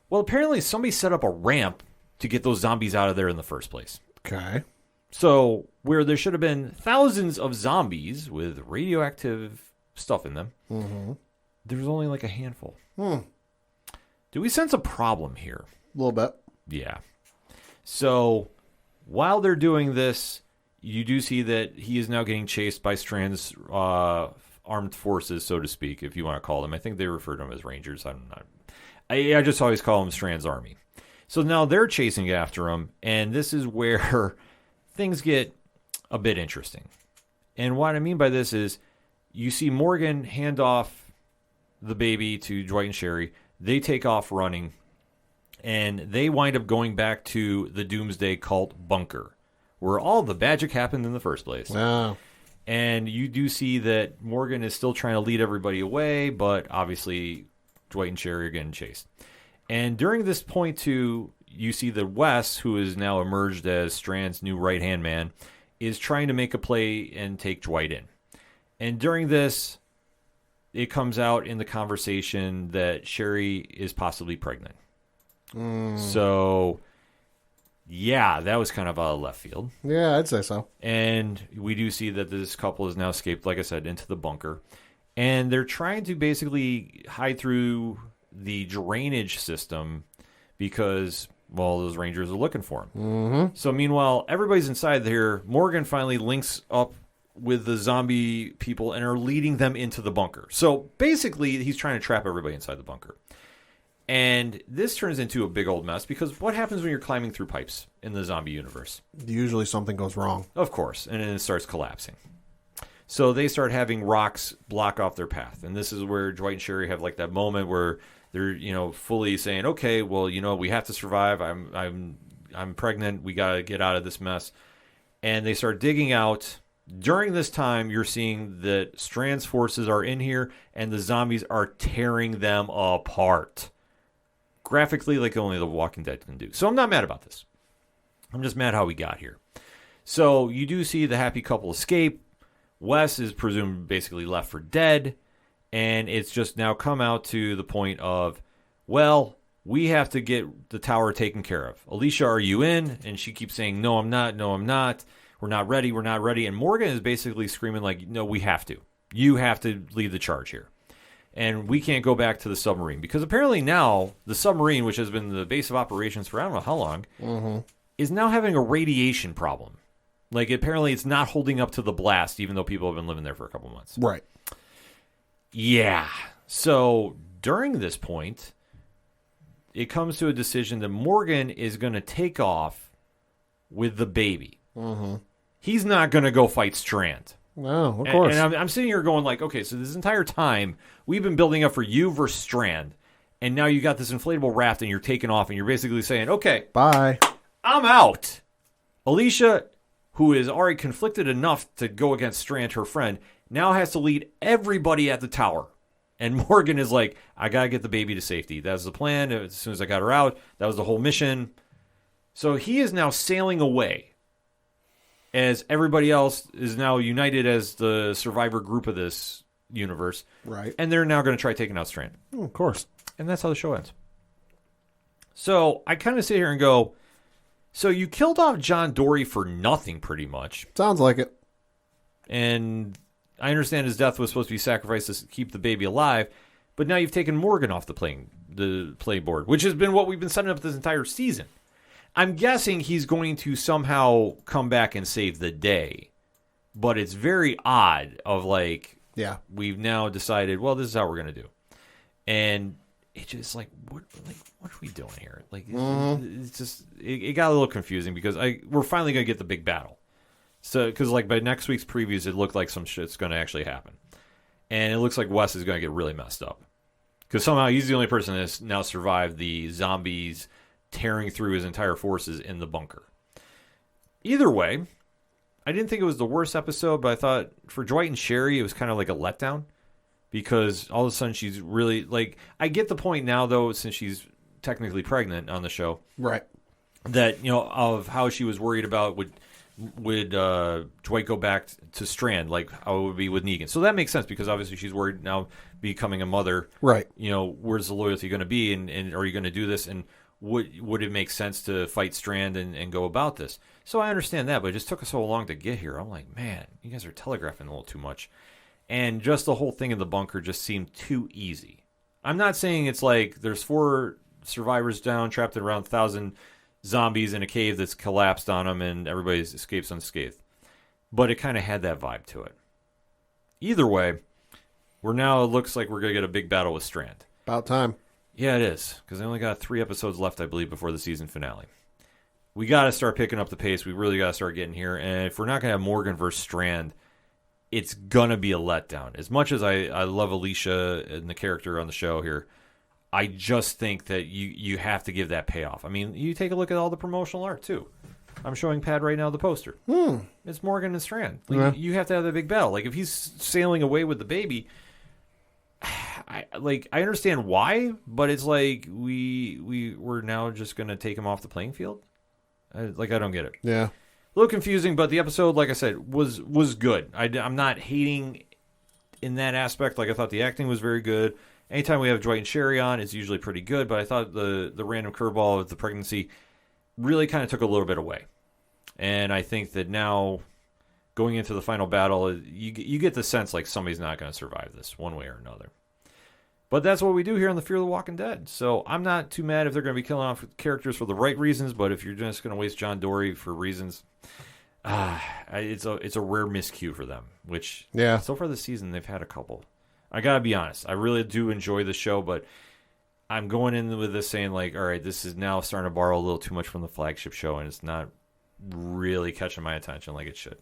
Well, apparently somebody set up a ramp to get those zombies out of there in the first place. Okay. So, where there should have been thousands of zombies with radioactive stuff in them, there's only like a handful. Do we sense a problem here? A little bit. Yeah. So, while they're doing this, you do see that he is now getting chased by Strand's armed forces, so to speak, if you want to call them. I think they refer to them as Rangers. I just always call them Strand's army. So now they're chasing after him, and this is where things get a bit interesting. And what I mean by this is you see Morgan hand off the baby to Dwight and Sherry. They take off running, and they wind up going back to the Doomsday Cult bunker, where all the magic happened in the first place. Wow. And you do see that Morgan is still trying to lead everybody away, but obviously Dwight and Sherry are getting chased. And during this point, too, you see that Wes, who is now emerged as Strand's new right-hand man, is trying to make a play and take Dwight in. And during this, it comes out in the conversation that Sherry is possibly pregnant. So, yeah, that was kind of out of left field. Yeah, I'd say so. And we do see that this couple has now escaped, like I said, into the bunker. And they're trying to basically hide through the drainage system because, well, those Rangers are looking for him. So, meanwhile, everybody's inside here. Morgan finally links up with the zombie people and are leading them into the bunker. So, basically, he's trying to trap everybody inside the bunker. And this turns into a big old mess because what happens when you're climbing through pipes in the zombie universe? Usually something goes wrong. Of course, and then it starts collapsing. So they start having rocks block off their path. And this is where Dwight and Sherry have like that moment where they're, fully saying, okay, well, we have to survive. I'm pregnant. We got to get out of this mess. And they start digging out. During this time, you're seeing that Strand's forces are in here and the zombies are tearing them apart. Graphically, like only The Walking Dead can do. So I'm not mad about this. I'm just mad how we got here. So you do see the happy couple escape. Wes is presumed basically left for dead. And it's just now come out to the point of, well, we have to get the tower taken care of. Alicia, are you in? And she keeps saying, no, I'm not. No, I'm not. We're not ready. We're not ready. And Morgan is basically screaming like, no, we have to. You have to lead the charge here. And we can't go back to the submarine. Because apparently now, the submarine, which has been the base of operations for I don't know how long, is now having a radiation problem. Like, apparently it's not holding up to the blast, even though people have been living there for a couple months. Right. Yeah. So, during this point, it comes to a decision that Morgan is going to take off with the baby. He's not going to go fight Strand. No, of course. And I'm sitting here going like, okay, so this entire time we've been building up for you versus Strand, and now you got this inflatable raft and you're taking off and you're basically saying, okay, bye. I'm out. Alicia, who is already conflicted enough to go against Strand, her friend, now has to lead everybody at the tower. And Morgan is like, I got to get the baby to safety. That was the plan. As soon as I got her out, that was the whole mission. So he is now sailing away as everybody else is now united as the survivor group of this universe. Right. And they're now going to try taking out Strand. Oh, of course. And that's how the show ends. So I kind of sit here and go, so you killed off John Dory for nothing pretty much. Sounds like it. And I understand his death was supposed to be sacrificed to keep the baby alive, but now you've taken Morgan off the play board, which has been what we've been setting up this entire season. I'm guessing he's going to somehow come back and save the day, but it's very odd of like, yeah, we've now decided, well, this is how we're going to do. And it's just like, what are we doing here? Like, it's just, it got a little confusing because we're finally going to get the big battle. So, because like by next week's previews, it looked like some shit's going to actually happen. And it looks like Wes is going to get really messed up. Because somehow he's the only person that's now survived the zombies tearing through his entire forces in the bunker. Either way, I didn't think it was the worst episode, but I thought for Dwight and Sherry, it was kind of like a letdown. Because all of a sudden she's really, like, I get the point now, though, since she's technically pregnant on the show. Right. That, you know, of how she was worried about would Dwight go back to Strand, like how it would be with Negan. So that makes sense because obviously she's worried now becoming a mother. Right. You know, where's the loyalty going to be and are you going to do this? And would it make sense to fight Strand and go about this? So I understand that, but it just took us so long to get here. I'm like, man, you guys are telegraphing a little too much. And just the whole thing in the bunker just seemed too easy. I'm not saying it's like there's 4 survivors down, trapped in around 1,000 zombies in a cave that's collapsed on them and everybody escapes unscathed. But it kind of had that vibe to it. Either way, it looks like we're going to get a big battle with Strand. About time. Yeah, it is. Because they only got 3 episodes left, I believe, before the season finale. We got to start picking up the pace. We really got to start getting here. And if we're not going to have Morgan versus Strand, it's going to be a letdown. As much as I love Alicia and the character on the show here, I just think that you have to give that payoff. I mean, you take a look at all the promotional art, too. I'm showing Pad right now the poster. It's Morgan and Strand. Like, you have to have that big battle. Like, if he's sailing away with the baby, I understand why, but it's like we're now just going to take him off the playing field. I don't get it. Yeah. A little confusing, but the episode, like I said, was good. I'm not hating in that aspect. Like, I thought the acting was very good. Anytime we have Dwight and Sherry on, it's usually pretty good, but I thought the random curveball of the pregnancy really kind of took a little bit away. And I think that now, going into the final battle, you get the sense like somebody's not going to survive this one way or another. But that's what we do here on the Fear of the Walking Dead. So I'm not too mad if they're going to be killing off characters for the right reasons, but if you're just going to waste John Dory for reasons, it's a rare miscue for them, which so far this season they've had a couple. I got to be honest. I really do enjoy the show, but I'm going in with this saying like, all right, this is now starting to borrow a little too much from the flagship show, and it's not really catching my attention like it should.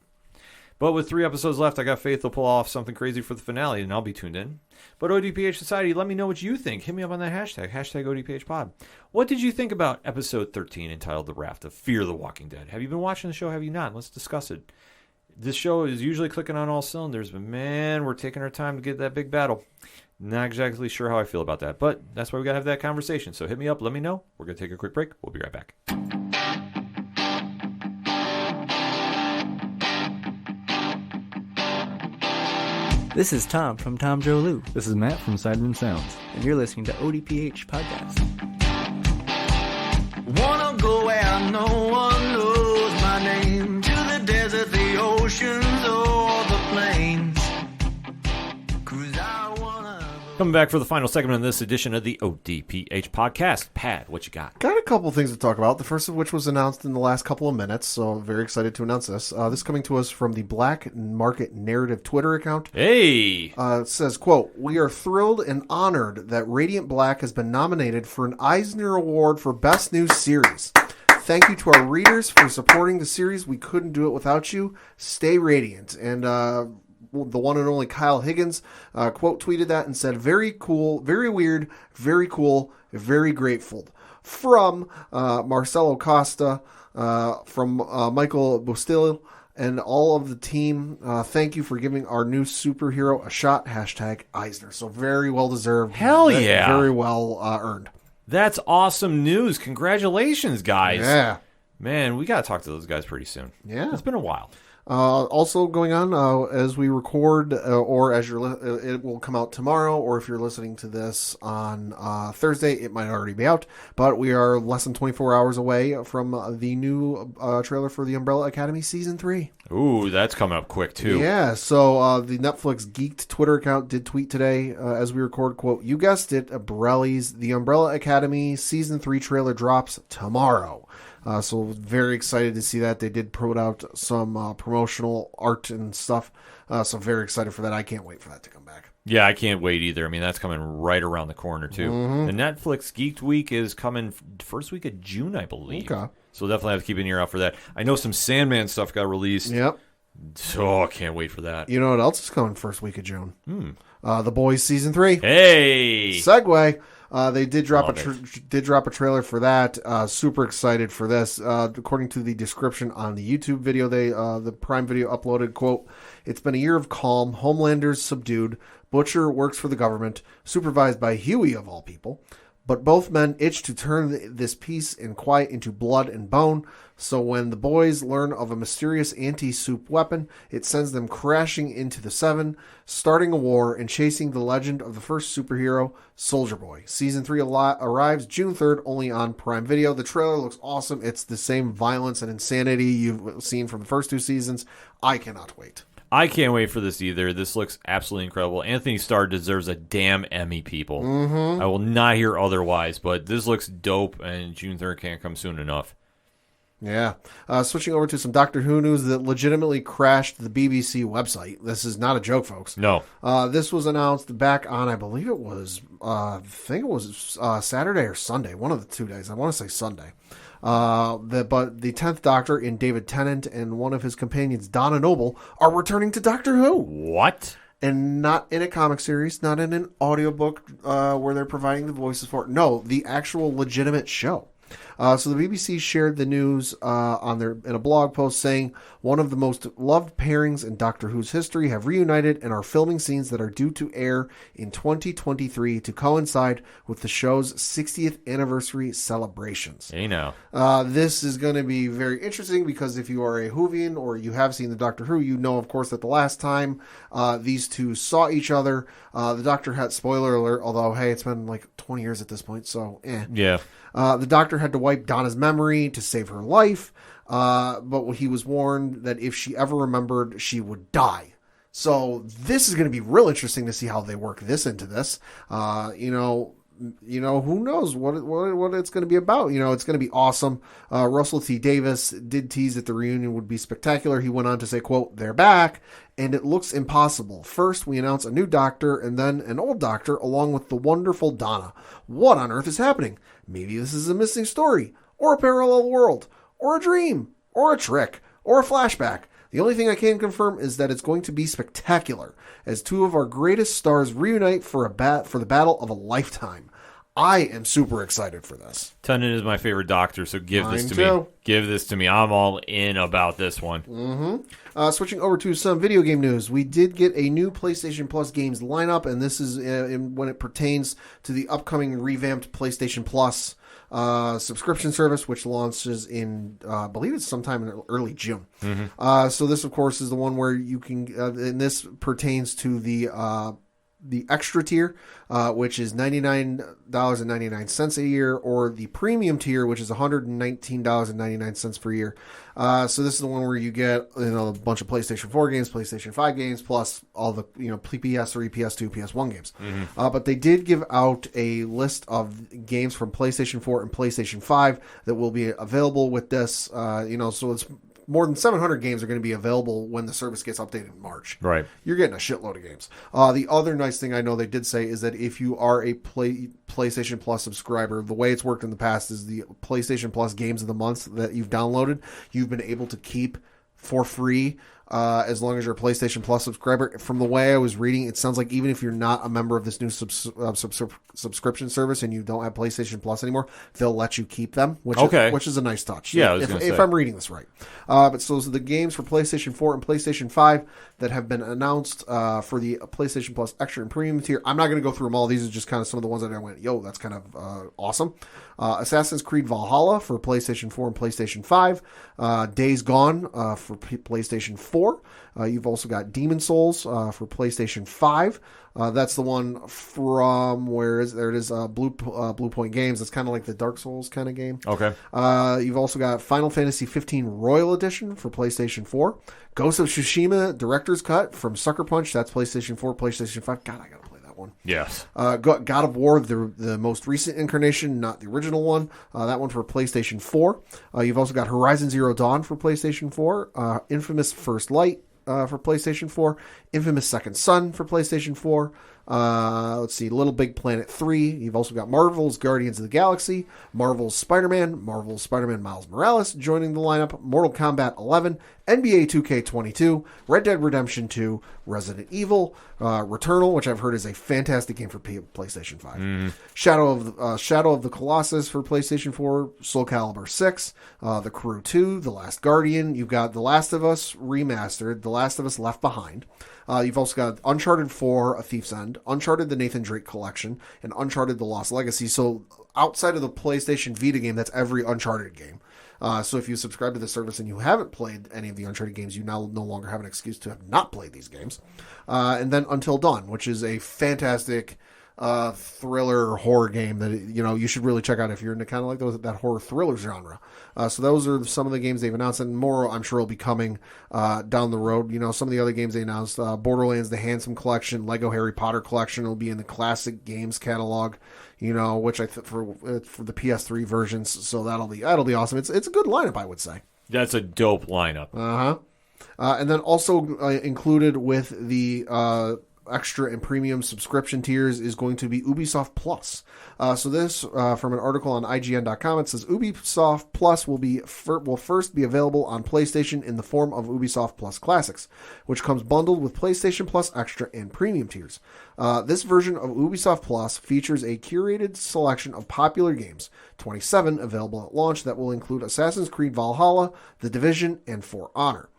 But with 3 episodes left, I got faith they'll pull off something crazy for the finale, and I'll be tuned in. But ODPH Society, let me know what you think. Hit me up on that hashtag ODPHpod. What did you think about episode 13 entitled The Raft of Fear the Walking Dead? Have you been watching the show? Have you not? Let's discuss it. This show is usually clicking on all cylinders, but man, we're taking our time to get that big battle. Not exactly sure how I feel about that, but that's why we got to have that conversation. So hit me up, let me know. We're going to take a quick break. We'll be right back. This is Tom from Tom Joe Lou. This is Matt from Sideroom Sounds. And you're listening to ODPH Podcast. Wanna go where no one knows my name, to the desert, the oceans, or the plains. 'Cause I wanna... Coming back for the final segment of this edition of the ODPH Podcast. Pat, what you got? Got a couple things to talk about, the first of which was announced in the last couple of minutes, so I'm very excited to announce this. This is coming to us from the Black Market Narrative Twitter account. Hey! It says, quote, "We are thrilled and honored that Radiant Black has been nominated for an Eisner Award for Best New Series. Thank you to our readers for supporting the series. We couldn't do it without you. Stay radiant." And the one and only Kyle Higgins, quote tweeted that and said, "Very cool, very weird, very cool, very grateful." From Marcelo Costa, from Michael Bustillo, and all of the team, thank you for giving our new superhero a shot. Hashtag Eisner. So very well deserved. Hell yeah. Very well earned. That's awesome news. Congratulations, guys. Yeah. Man, we got to talk to those guys pretty soon. Yeah. It's been a while. Also going on as we record, or as it will come out tomorrow, or if you're listening to this on Thursday, it might already be out. But we are less than 24 hours away from the new trailer for the Umbrella Academy Season 3. Ooh, that's coming up quick, too. Yeah, so the Netflix Geeked Twitter account did tweet today, as we record, quote, "You guessed it, Borelli's The Umbrella Academy Season 3 trailer drops tomorrow." So very excited to see that. They did put out some promotional art and stuff. So very excited for that. I can't wait for that to come back. Yeah, I can't wait either. I mean, that's coming right around the corner, too. The Netflix Geeked Week is coming first week of June, I believe. Okay. So we'll definitely have to keep an ear out for that. I know some Sandman stuff got released. Yep. So I can't wait for that. You know what else is coming first week of June? The Boys Season 3. Hey! Segue. They did drop a trailer for that. Super excited for this. According to the description on the YouTube video, the Prime Video uploaded, quote, "It's been a year of calm. Homelander's subdued. Butcher works for the government, supervised by Huey of all people. But both men itch to turn this peace and quiet into blood and bone. So when the boys learn of a mysterious anti-soup weapon, it sends them crashing into the Seven, starting a war and chasing the legend of the first superhero, Soldier Boy." Season 3 arrives June 3rd, only on Prime Video. The trailer looks awesome. It's the same violence and insanity you've seen from the first two seasons. I cannot wait. I can't wait for this either. This looks absolutely incredible. Anthony Starr deserves a damn Emmy, people. I will not hear otherwise, but this looks dope, and June 3rd can't come soon enough. Yeah. Switching over to some Doctor Who news that legitimately crashed the BBC website. This is not a joke, folks. No. This was announced back on, I believe it was, Saturday or Sunday, one of the 2 days. I want to say Sunday. But the 10th Doctor in David Tennant and one of his companions, Donna Noble, are returning to Doctor Who. What? And not in a comic series, not in an audiobook where they're providing the voices for it. No, the actual legitimate show. So the BBC shared the news in a blog post saying one of the most loved pairings in Doctor Who's history have reunited and are filming scenes that are due to air in 2023 to coincide with the show's 60th anniversary celebrations. Hey now. This is going to be very interesting because if you are a Whovian or you have seen the Doctor Who, you know, of course, that the last time these two saw each other, the Doctor had, spoiler alert, although, hey, it's been like 20 years at this point, so Yeah. The Doctor had to wipe Donna's memory to save her life, but he was warned that if she ever remembered, she would die. So this is going to be real interesting to see how they work this into this. Who knows what it's going to be about. It's going to be awesome. Russell T. Davis did tease that the reunion would be spectacular. He went on to say, quote, "They're back, and it looks impossible. First, we announce a new Doctor, and then an old Doctor, along with the wonderful Donna. What on earth is happening? Maybe this is a missing story, or a parallel world, or a dream, or a trick, or a flashback. The only thing I can confirm is that it's going to be spectacular, as two of our greatest stars reunite for the battle of a lifetime." I am super excited for this. Tennant is my favorite Doctor, so give this to me. Give this to me. I'm all in about this one. Switching over to some video game news. We did get a new PlayStation Plus games lineup, and this is when it pertains to the upcoming revamped PlayStation Plus subscription service, which launches in, I believe it's sometime in early June. So this, of course, is the one where you can, and this pertains to the extra tier, which is $99.99 a year, or the premium tier, which is $119.99 per year. So this is the one where you get a bunch of PlayStation 4 games, PlayStation 5 games, plus all the PS3, PS2, PS1 games. But they did give out a list of games from PlayStation 4 and PlayStation 5 that will be available with this. So it's more than 700 games are going to be available when the service gets updated in March. Right. You're getting a shitload of games. The other nice thing I know they did say is that if you are a PlayStation Plus subscriber, the way it's worked in the past is the PlayStation Plus games of the month that you've downloaded, you've been able to keep for free as long as you're a PlayStation Plus subscriber. From the way I was reading, it sounds like even if you're not a member of this new subscription service and you don't have PlayStation Plus anymore, they'll let you keep them, which is a nice touch. Yeah, if I'm reading this right. But so the games for PlayStation 4 and PlayStation 5 that have been announced for the PlayStation Plus Extra and Premium tier. I'm not going to go through them all. These are just kind of some of the ones that I went, yo, that's kind of awesome. Assassin's Creed Valhalla for PlayStation 4 and PlayStation 5. Days Gone for PlayStation 4. You've also got Demon Souls for PlayStation 5. That's the one from Blue Point Games. It's kind of like the Dark Souls kind of game. Okay. You've also got Final Fantasy 15 Royal Edition for PlayStation 4. Ghost of Tsushima Director's Cut from Sucker Punch. That's PlayStation 4, PlayStation 5. God, I gotta play that one. Yes. God of War, the most recent incarnation, not the original one. That one for PlayStation 4. You've also got Horizon Zero Dawn for PlayStation 4. Infamous First Light for PlayStation 4. Infamous Second Son for PlayStation 4. Let's see, Little Big Planet 3. You've also got Marvel's Guardians of the Galaxy, Marvel's Spider-Man Miles Morales joining the lineup, Mortal Kombat 11, NBA 2K22, Red Dead Redemption 2, Resident Evil, Returnal, which I've heard is a fantastic game for PlayStation 5. Shadow of the Colossus for PlayStation 4, Soul Calibur 6, The Crew 2, The Last Guardian. You've got The Last of Us Remastered, The Last of Us Left Behind. You've also got Uncharted 4, A Thief's End, Uncharted the Nathan Drake Collection, and Uncharted the Lost Legacy. So outside of the PlayStation Vita game, that's every Uncharted game. So if you subscribe to the service and you haven't played any of the Uncharted games, you now no longer have an excuse to have not played these games. And then Until Dawn, which is a fantastic thriller horror game that you should really check out if you're into kind of like that horror thriller genre. So those are some of the games they've announced, and more I'm sure will be coming down the road. Some of the other games they announced: Borderlands, the Handsome Collection, Lego Harry Potter Collection will be in the classic games catalog. Which I think for the PS3 versions, so that'll be awesome. It's a good lineup, I would say. That's a dope lineup. And then also included with the extra and premium subscription tiers is going to be Ubisoft Plus. So this, from an article on IGN.com, it says Ubisoft Plus will first be available on PlayStation in the form of Ubisoft Plus Classics, which comes bundled with PlayStation Plus Extra and Premium tiers. This version of Ubisoft Plus features a curated selection of popular games, 27 available at launch, that will include Assassin's Creed Valhalla, The Division, and For Honor.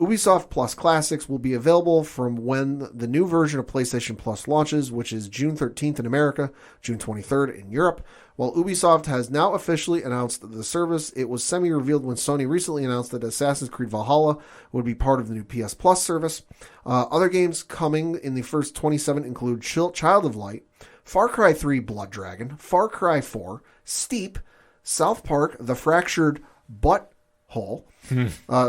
Ubisoft Plus Classics will be available from when the new version of PlayStation Plus launches, which is June 13th in America, June 23rd in Europe. While Ubisoft has now officially announced the service, it was semi-revealed when Sony recently announced that Assassin's Creed Valhalla would be part of the new PS Plus service. Other games coming in the first 27 include Child of Light, Far Cry 3 Blood Dragon, Far Cry 4, Steep, South Park, The Fractured Butthole,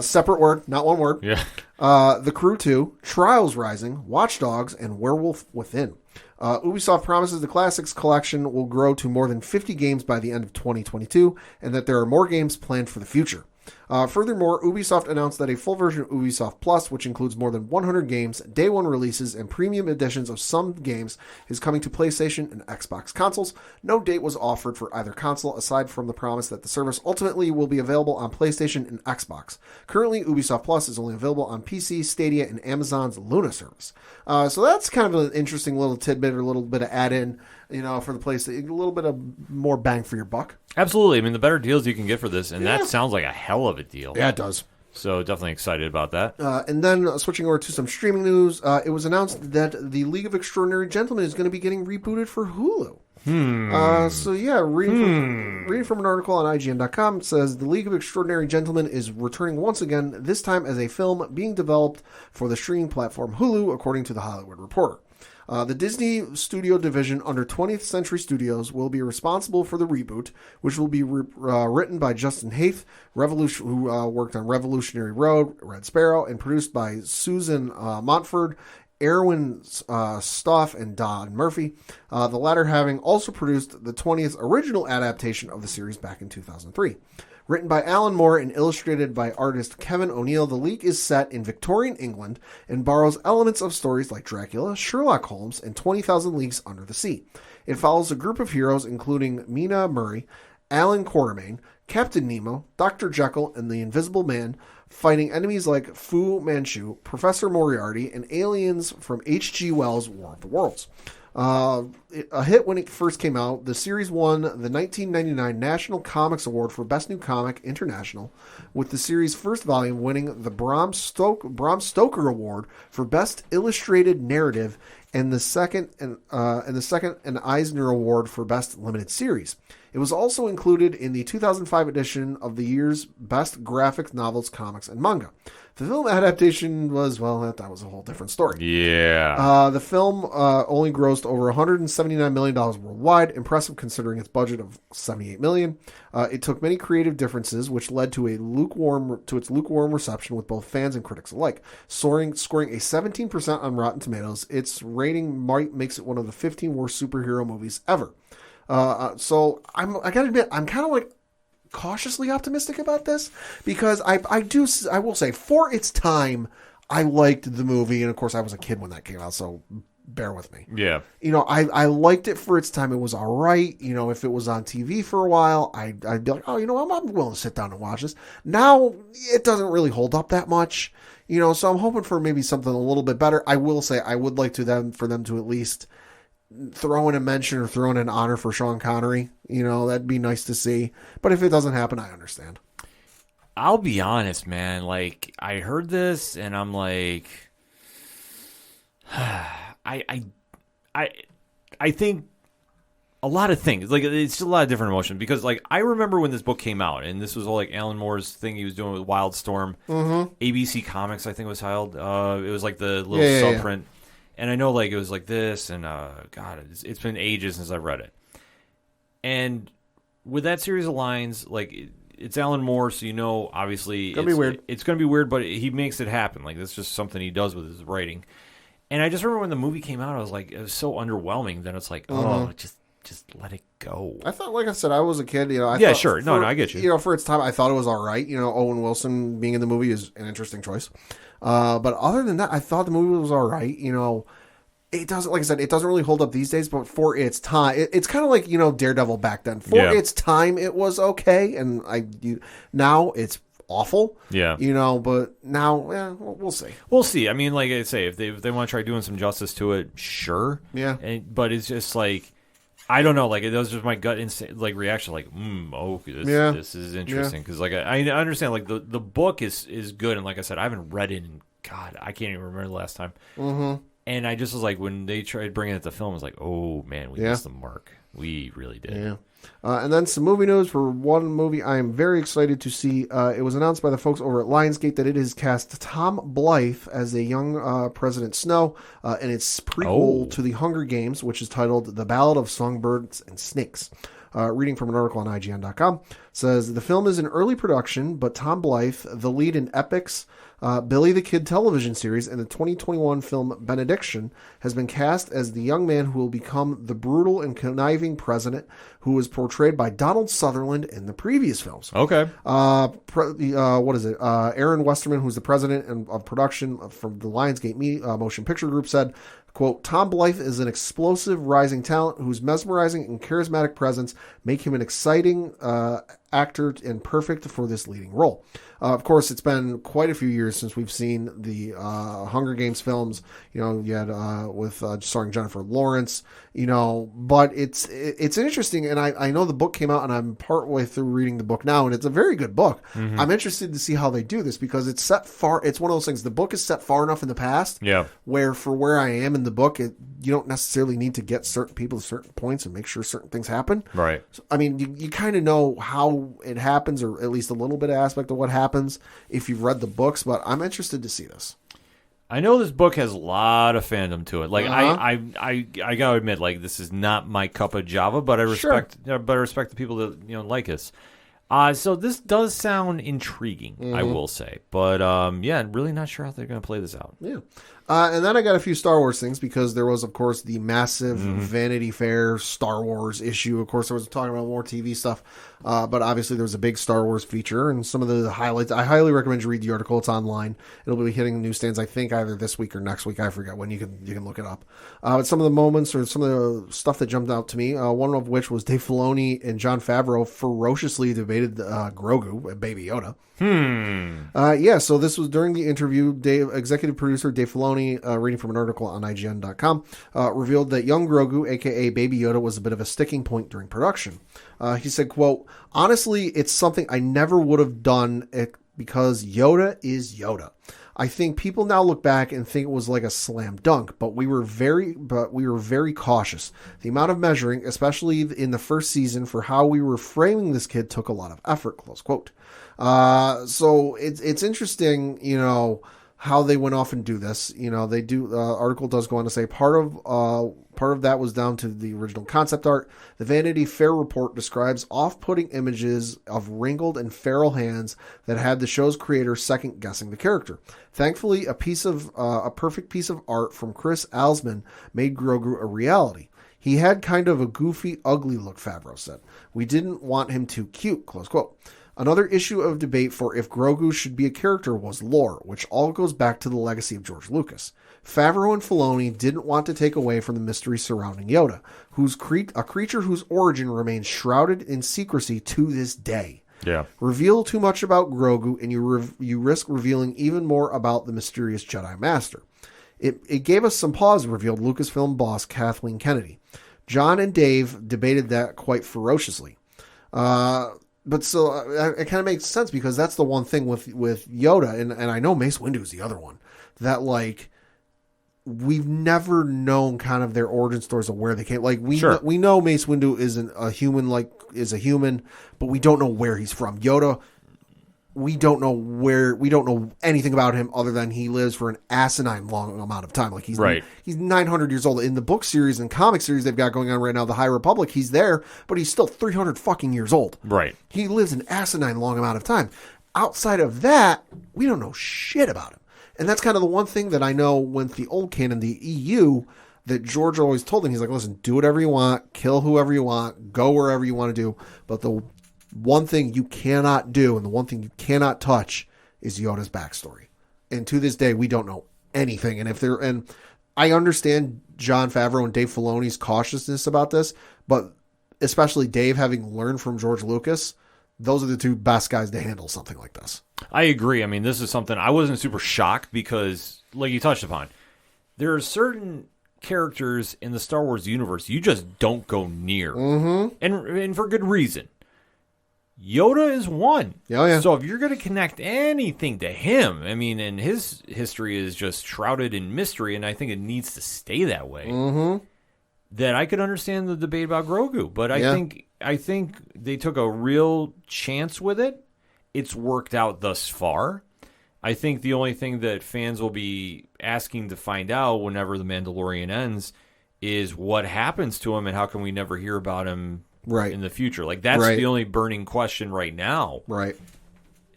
separate word, not one word. Yeah. The Crew 2, Trials Rising, Watch Dogs, and Werewolf Within. Ubisoft promises the Classics collection will grow to more than 50 games by the end of 2022, and that there are more games planned for the future. Furthermore, Ubisoft announced that a full version of Ubisoft Plus, which includes more than 100 games, day one releases, and premium editions of some games, is coming to PlayStation and Xbox consoles. No date was offered for either console, aside from the promise that the service ultimately will be available on PlayStation and Xbox. Currently, Ubisoft Plus is only available on PC, Stadia, and Amazon's Luna service. So that's kind of an interesting little tidbit or a little bit of add-in, for the PlayStation, a little bit of more bang for your buck. Absolutely. I mean, the better deals you can get for this, and that sounds like a hell of a deal. Yeah, it does. So definitely excited about that. And then switching over to some streaming news, it was announced that the League of Extraordinary Gentlemen is going to be getting rebooted for Hulu. Reading from an article on IGN.com, it says the League of Extraordinary Gentlemen is returning once again, this time as a film being developed for the streaming platform Hulu, according to The Hollywood Reporter. The Disney Studio division under 20th Century Studios will be responsible for the reboot, which will be written by Justin Haith, who worked on Revolutionary Road, Red Sparrow, and produced by Susan Montford, Erwin Stoff, and Don Murphy, the latter having also produced the 20th original adaptation of the series back in 2003. Written by Alan Moore and illustrated by artist Kevin O'Neill, the League is set in Victorian England and borrows elements of stories like Dracula, Sherlock Holmes, and 20,000 Leagues Under the Sea. It follows a group of heroes including Mina Murray, Alan Quatermain, Captain Nemo, Dr. Jekyll, and the Invisible Man, fighting enemies like Fu Manchu, Professor Moriarty, and aliens from H.G. Wells' War of the Worlds. A hit when it first came out, the series won the 1999 National Comics Award for Best New Comic International, with the series' first volume winning the Bram Stoker Award for Best Illustrated Narrative, and the second an Eisner Award for Best Limited Series. It was also included in the 2005 edition of the year's Best Graphic Novels, Comics, and Manga. The film adaptation was, well, that was a whole different story. Yeah. The film only grossed over $179 million worldwide, impressive considering its budget of $78 million. It took many creative differences, which led to its lukewarm reception with both fans and critics alike. Scoring a 17% on Rotten Tomatoes, its rating makes it one of the 15 worst superhero movies ever. So I gotta admit, I'm kind of like cautiously optimistic about this, because I will say, for its time, I liked the movie, and of course I was a kid when that came out, so bear with me. Yeah. I liked it for its time. It was all right. If it was on TV for a while, I'd be like, oh, I'm willing to sit down and watch this. Now, it doesn't really hold up that much, so I'm hoping for maybe something a little bit better. I will say I would like for them to at least throw in a mention or throw in an honor for Sean Connery. That'd be nice to see. But if it doesn't happen, I understand. I'll be honest, man. Like, I heard this and I'm like, I think a lot of things, like, it's a lot of different emotions, because, like, I remember when this book came out, and this was all like Alan Moore's thing he was doing with Wildstorm. Mm-hmm. ABC Comics, I think it was titled. It was like the little subprint. Yeah. And I know, like, it was like this, and God, it's been ages since I've read it. And with that series of lines, like, it's Alan Moore, so obviously it's gonna be weird. It's gonna be weird, but he makes it happen. Like, that's just something he does with his writing. And I just remember when the movie came out, I was like, it was so underwhelming. Then it's like, oh, just let it go. I thought, like I said, I was a kid. Sure. No, I get you. For its time, I thought it was all right. Owen Wilson being in the movie is an interesting choice. But other than that, I thought the movie was all right. It doesn't, like I said, it doesn't really hold up these days, but for its time, it's kind of like, Daredevil back then. For its time, it was okay. And now it's awful. Yeah. But now, we'll see. We'll see. I mean, like I say, if they want to try doing some justice to it, sure. Yeah. But it's just like, I don't know. Like, it was just my gut instinct, like, reaction. Like, this is interesting, because like I understand. Like, the book is good, and like I said, I haven't read it in, God, I can't even remember the last time. Mm-hmm. And I just was like, when they tried bringing it to film, I was like, oh man, we missed the mark. We really did. Yeah. And then some movie news for one movie I am very excited to see. It was announced by the folks over at Lionsgate that it has cast Tom Blythe as a young President Snow in its prequel to the Hunger Games, which is titled The Ballad of Songbirds and Snakes. Reading from an article on IGN.com, says the film is in early production, but Tom Blythe, the lead in Epic's Billy the Kid television series and the 2021 film Benediction, has been cast as the young man who will become the brutal and conniving president, who was portrayed by Donald Sutherland in the previous films. Okay. What is it? Aaron Westerman, who's the president of production from the Lionsgate Motion Picture Group, said, quote, Tom Blythe is an explosive rising talent whose mesmerizing and charismatic presence make him an exciting actor and perfect for this leading role. Of course, it's been quite a few years since we've seen the Hunger Games films. You had with starring Jennifer Lawrence. But it's interesting, and I know the book came out, and I'm partway through reading the book now, and it's a very good book. Mm-hmm. I'm interested to see how they do this, because it's set far. It's one of those things. The book is set far enough in the past, where for where I am in the book, you don't necessarily need to get certain people to certain points and make sure certain things happen. Right. So, I mean, you kind of know how it happens, or at least a little bit of aspect of what happens if you've read the books. But I'm interested to see this. I know this book has a lot of fandom to it. Like, I gotta admit, like, this is not my cup of Java, but I respect, but I respect the people that like us. So this does sound intriguing, I will say, but really not sure how they're gonna play this out. Yeah. And then I got a few Star Wars things, because there was, of course, the massive Vanity Fair Star Wars issue. Of course, I was talking about more TV stuff, but obviously there was a big Star Wars feature, and some of the highlights. I highly recommend you read the article. It's online. It'll be hitting newsstands, I think, either this week or next week. I forget when. You can look it up. But some of the moments, or some of the stuff that jumped out to me, one of which was Dave Filoni and Jon Favreau ferociously debating debated Grogu, Baby Yoda. So this was during the interview. Executive producer Dave Filoni, reading from an article on IGN.com, revealed that young Grogu, a.k.a. Baby Yoda, was a bit of a sticking point during production. He said, quote, "Honestly, it's something I never would have done because Yoda is Yoda. I think people now look back and think it was like a slam dunk, but we were very cautious. The amount of measuring, especially in the first season, for how we were framing this kid took a lot of effort," close quote. So it's interesting, how they went off and do this. They do, article does go on to say part of that was down to the original concept art. The Vanity Fair report describes off-putting images of wrinkled and feral hands that had the show's creator second-guessing the character. Thankfully, a perfect piece of art from Chris Alsman made Grogu a reality. He had kind of a goofy, ugly look, Favreau said. We didn't want him too cute, close quote. Another issue of debate for if Grogu should be a character was lore, which all goes back to the legacy of George Lucas. Favreau and Filoni didn't want to take away from the mystery surrounding Yoda, a creature whose origin remains shrouded in secrecy to this day. Yeah. Reveal too much about Grogu and you risk revealing even more about the mysterious Jedi Master. It gave us some pause, revealed Lucasfilm boss Kathleen Kennedy. John and Dave debated that quite ferociously. But so it kind of makes sense because that's the one thing with Yoda, and I know Mace Windu is the other one, that like we've never known kind of their origin stories of where they came. Like we know Mace Windu isn't a human, is a human, but we don't know where he's from. Yoda, we don't know anything about him other than he lives for an asinine long amount of time. Like he's 900 years old. In the book series and comic series they've got going on right now, the High Republic, he's there, but he's still 300 fucking years old. Right. He lives an asinine long amount of time. Outside of that, we don't know shit about him. And that's kind of the one thing that I know with the old canon, the EU, that George always told him. He's like, listen, do whatever you want, kill whoever you want, go wherever you want to do, but the one thing you cannot do and the one thing you cannot touch is Yoda's backstory. And to this day, we don't know anything. And I understand Jon Favreau and Dave Filoni's cautiousness about this, but especially Dave having learned from George Lucas, those are the two best guys to handle something like this. I agree. I mean, this is something I wasn't super shocked because, like you touched upon, there are certain characters in the Star Wars universe you just don't go near. Mm-hmm. And for good reason. Yoda is one. Oh, yeah. So if you're going to connect anything to him, I mean, and his history is just shrouded in mystery, and I think it needs to stay that way. Mm-hmm. That I could understand the debate about Grogu, but I think they took a real chance with it. It's worked out thus far. I think the only thing that fans will be asking to find out whenever The Mandalorian ends is what happens to him and how can we never hear about him in the future. Like, that's the only burning question right now. Right.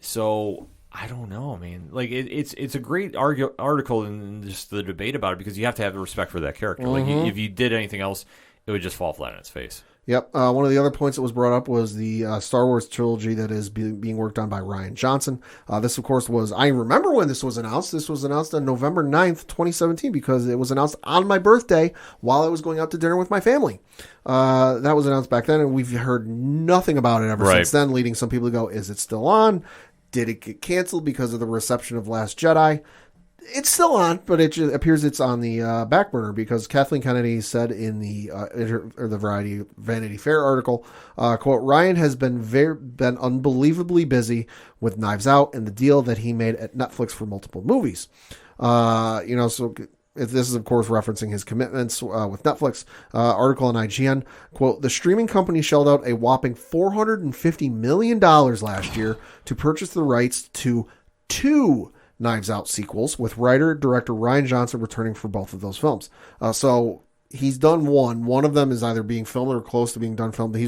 So, I don't know, man. Like, it's a great article in just the debate about it because you have to have respect for that character. Mm-hmm. Like, if you did anything else, it would just fall flat on its face. Yep. One of the other points that was brought up was the Star Wars trilogy that is being worked on by Rian Johnson. This, of course, I remember when this was announced. This was announced on November 9th, 2017, because it was announced on my birthday while I was going out to dinner with my family. That was announced back then, and we've heard nothing about it ever since then, leading some people to go, is it still on? Did it get canceled because of the reception of Last Jedi? It's still on, but it appears it's on the back burner because Kathleen Kennedy said in the Vanity Fair article, quote, Ryan has been unbelievably busy with Knives Out and the deal that he made at Netflix for multiple movies. So this is, of course, referencing his commitments with Netflix. Article on IGN, quote, the streaming company shelled out a whopping $450 million last year to purchase the rights to 2 Knives Out sequels, with writer-director Rian Johnson returning for both of those films. So he's done one. One of them is either being filmed or close to being done filmed. But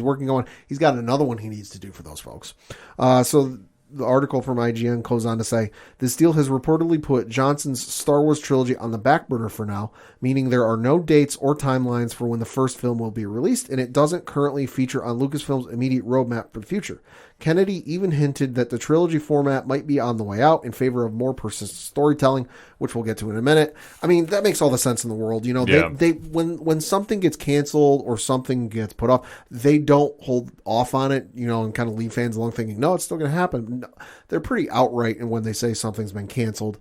he's got another one he needs to do for those folks. So the article from IGN goes on to say, this deal has reportedly put Johnson's Star Wars trilogy on the back burner for now, meaning there are no dates or timelines for when the first film will be released, and it doesn't currently feature on Lucasfilm's immediate roadmap for the future. Kennedy even hinted that the trilogy format might be on the way out in favor of more persistent storytelling, which we'll get to in a minute. I mean, that makes all the sense in the world. You know, they when something gets canceled or something gets put off, they don't hold off on it, you know, and kind of leave fans along thinking, no, it's still going to happen. No, they're pretty outright, and when they say something's been canceled,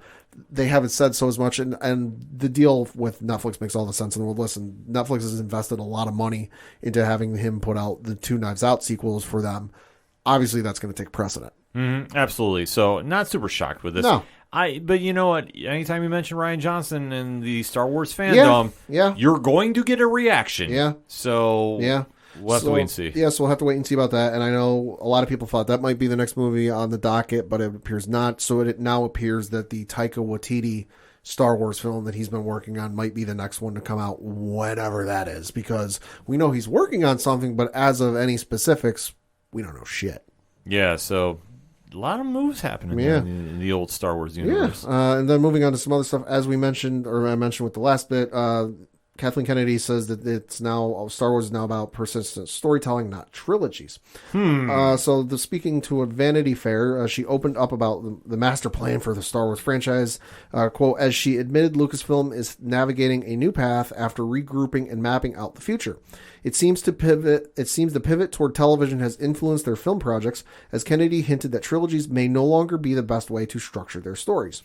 they haven't said so as much. And the deal with Netflix makes all the sense in the world. Listen, Netflix has invested a lot of money into having him put out the 2 Knives Out sequels for them. Obviously, that's going to take precedent. Mm-hmm, absolutely. So, not super shocked with this. No. But you know what? Anytime you mention Rian Johnson and the Star Wars fandom, you're going to get a reaction. Yeah. So, we'll have to wait and see. Yeah, so we'll have to wait and see about that. And I know a lot of people thought that might be the next movie on the docket, but it appears not. So it now appears that the Taika Waititi Star Wars film that he's been working on might be the next one to come out, whenever that is, because we know he's working on something, but as of any specifics, we don't know shit. Yeah, so a lot of moves happening in the old Star Wars universe. Yeah, and then moving on to some other stuff, as we mentioned, or I mentioned with the last bit, Kathleen Kennedy says that it's now Star Wars is now about persistent storytelling, not trilogies. So speaking to a Vanity Fair, she opened up about the master plan for the Star Wars franchise. Quote, as she admitted, Lucasfilm is navigating a new path after regrouping and mapping out the future. It seems the pivot toward television has influenced their film projects, as Kennedy hinted that trilogies may no longer be the best way to structure their stories.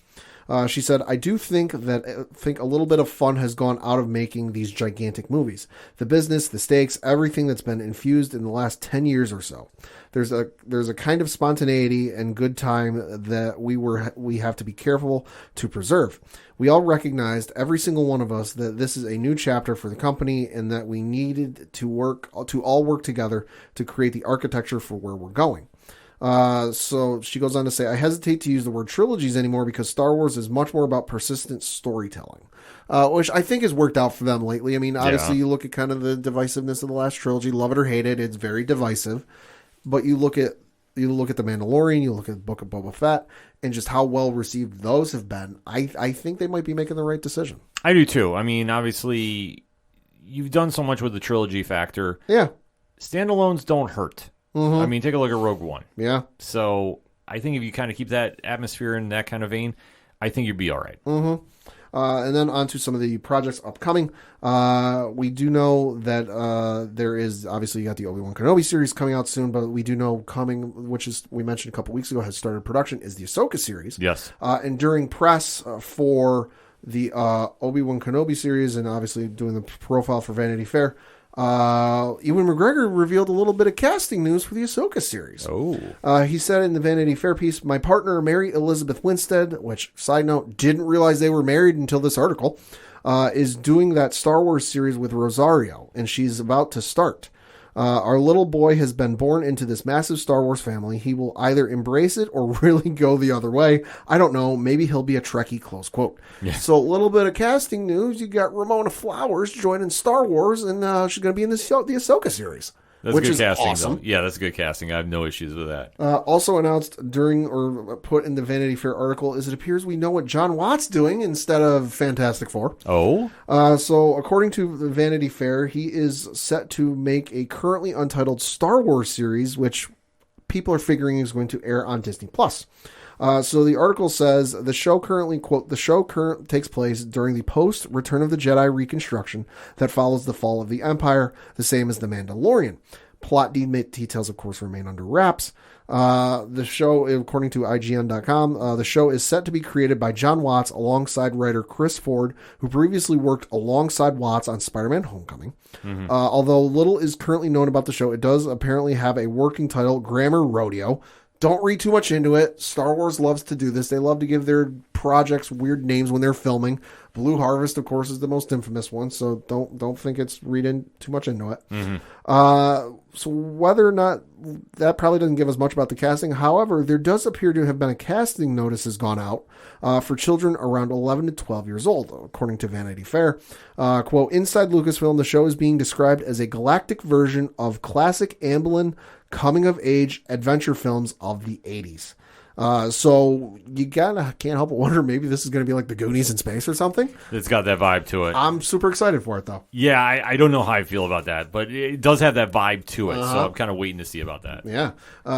She said, I do think a little bit of fun has gone out of making these gigantic movies. The business, the stakes, everything that's been infused in the last 10 years or so. There's a kind of spontaneity and good time that we have to be careful to preserve. We all recognized, every single one of us, that this is a new chapter for the company and that we needed to all work together to create the architecture for where we're going. So she goes on to say, I hesitate to use the word trilogies anymore because Star Wars is much more about persistent storytelling, which I think has worked out for them lately. I mean, obviously you look at kind of the divisiveness of the last trilogy, love it or hate it, it's very divisive. But you look at The Mandalorian, you look at Book of Boba Fett, and just how well received those have been. I think they might be making the right decision. I do too. I mean, obviously, you've done so much with the trilogy factor. Yeah. Standalones don't hurt. Mm-hmm. I mean, take a look at Rogue One. Yeah. So I think if you kind of keep that atmosphere in that kind of vein, I think you'd be all right. Mm-hmm. And then on to some of the projects upcoming. We do know that there is, obviously, you got the Obi-Wan Kenobi series coming out soon, but we do know coming, which is we mentioned a couple weeks ago, has started production, is the Ahsoka series. Yes. And during press for the Obi-Wan Kenobi series, and obviously doing the profile for Vanity Fair, Ewan McGregor revealed a little bit of casting news for the Ahsoka series. Oh. He said in the Vanity Fair piece, my partner, Mary Elizabeth Winstead, which, side note, didn't realize they were married until this article, is doing that Star Wars series with Rosario, and she's about to start. Our little boy has been born into this massive Star Wars family. He will either embrace it or really go the other way. I don't know. Maybe he'll be a Trekkie, close quote. Yeah. So a little bit of casting news. You got Ramona Flowers joining Star Wars, and she's going to be in the Ahsoka series. That's good casting, awesome. Though. Yeah, that's good casting. I have no issues with that. Also announced during, or put in the Vanity Fair article, is it appears we know what John Watt's doing instead of Fantastic Four. Oh? So according to the Vanity Fair, he is set to make a currently untitled Star Wars series, which people are figuring is going to air on Disney+. So the article says the show currently, quote, the show takes place during the post-Return of the Jedi reconstruction that follows the fall of the Empire, the same as The Mandalorian. Plot details, of course, remain under wraps. The show, according to IGN.com, the show is set to be created by John Watts alongside writer Chris Ford, who previously worked alongside Watts on Spider-Man Homecoming. Mm-hmm. Although little is currently known about the show, it does apparently have a working title, Grammar Rodeo. Don't read too much into it. Star Wars loves to do this. They love to give their projects weird names when they're filming. Blue Harvest, of course, is the most infamous one, so don't think it's reading too much into it. Mm-hmm. So whether or not, that probably doesn't give us much about the casting. However, there does appear to have been a casting notice has gone out for children around 11 to 12 years old, according to Vanity Fair. Quote, inside Lucasfilm, the show is being described as a galactic version of classic Amblin coming-of-age adventure films of the 80s. So you can't help but wonder, maybe this is going to be like the Goonies in space or something. It's got that vibe to it. I'm super excited for it, though. Yeah, I don't know how I feel about that, but it does have that vibe to it, so I'm kind of waiting to see about that. Yeah.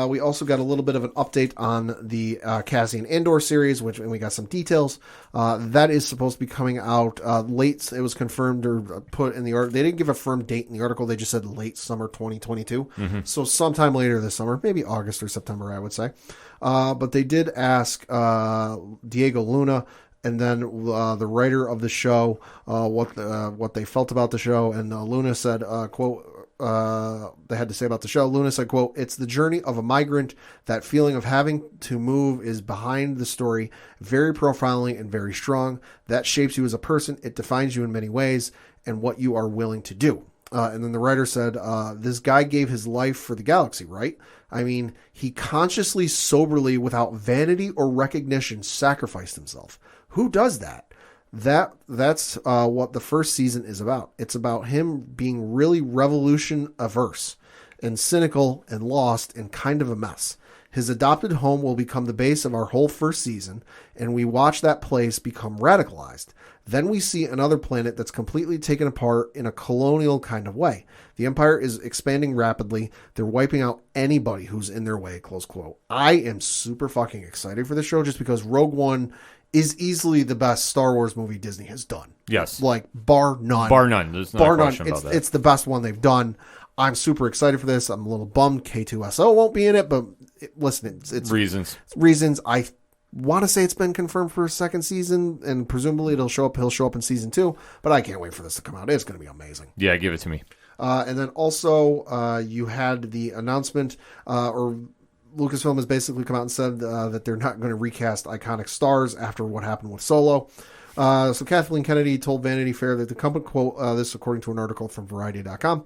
We also got a little bit of an update on the Cassian Andor series, and we got some details. That is supposed to be coming out late. It was confirmed or put in the article. They didn't give a firm date in the article. They just said late summer 2022. So sometime later this summer, maybe August or September, I would say. But they did ask Diego Luna and then the writer of the show what they felt about the show. And Luna said, quote, they had to say about the show. Luna said, quote, "It's the journey of a migrant. That feeling of having to move is behind the story. Very profiling and very strong. That shapes you as a person. It defines you in many ways and what you are willing to do." And then the writer said, this guy gave his life for the galaxy, right? I mean, he consciously, soberly, without vanity or recognition, sacrificed himself. Who does that? That's what the first season is about. It's about him being really revolution averse and cynical and lost and kind of a mess. His adopted home will become the base of our whole first season, and we watch that place become radicalized. Then we see another planet that's completely taken apart in a colonial kind of way. The Empire is expanding rapidly. They're wiping out anybody who's in their way, close quote. I am super fucking excited for this show just because Rogue One is easily the best Star Wars movie Disney has done. Yes. Like, bar none. Bar none. There's no question about that. It's the best one they've done. I'm super excited for this. I'm a little bummed K2SO won't be in it, but listen, it's reasons. I want to say it's been confirmed for a second season, and presumably he'll show up in season 2, but I can't wait for this to come out. It's going to be amazing. Yeah, give it to me. And then also you had the announcement, or Lucasfilm has basically come out and said that they're not going to recast iconic stars after what happened with Solo. So Kathleen Kennedy told Vanity Fair that the company, quote, this according to an article from Variety.com,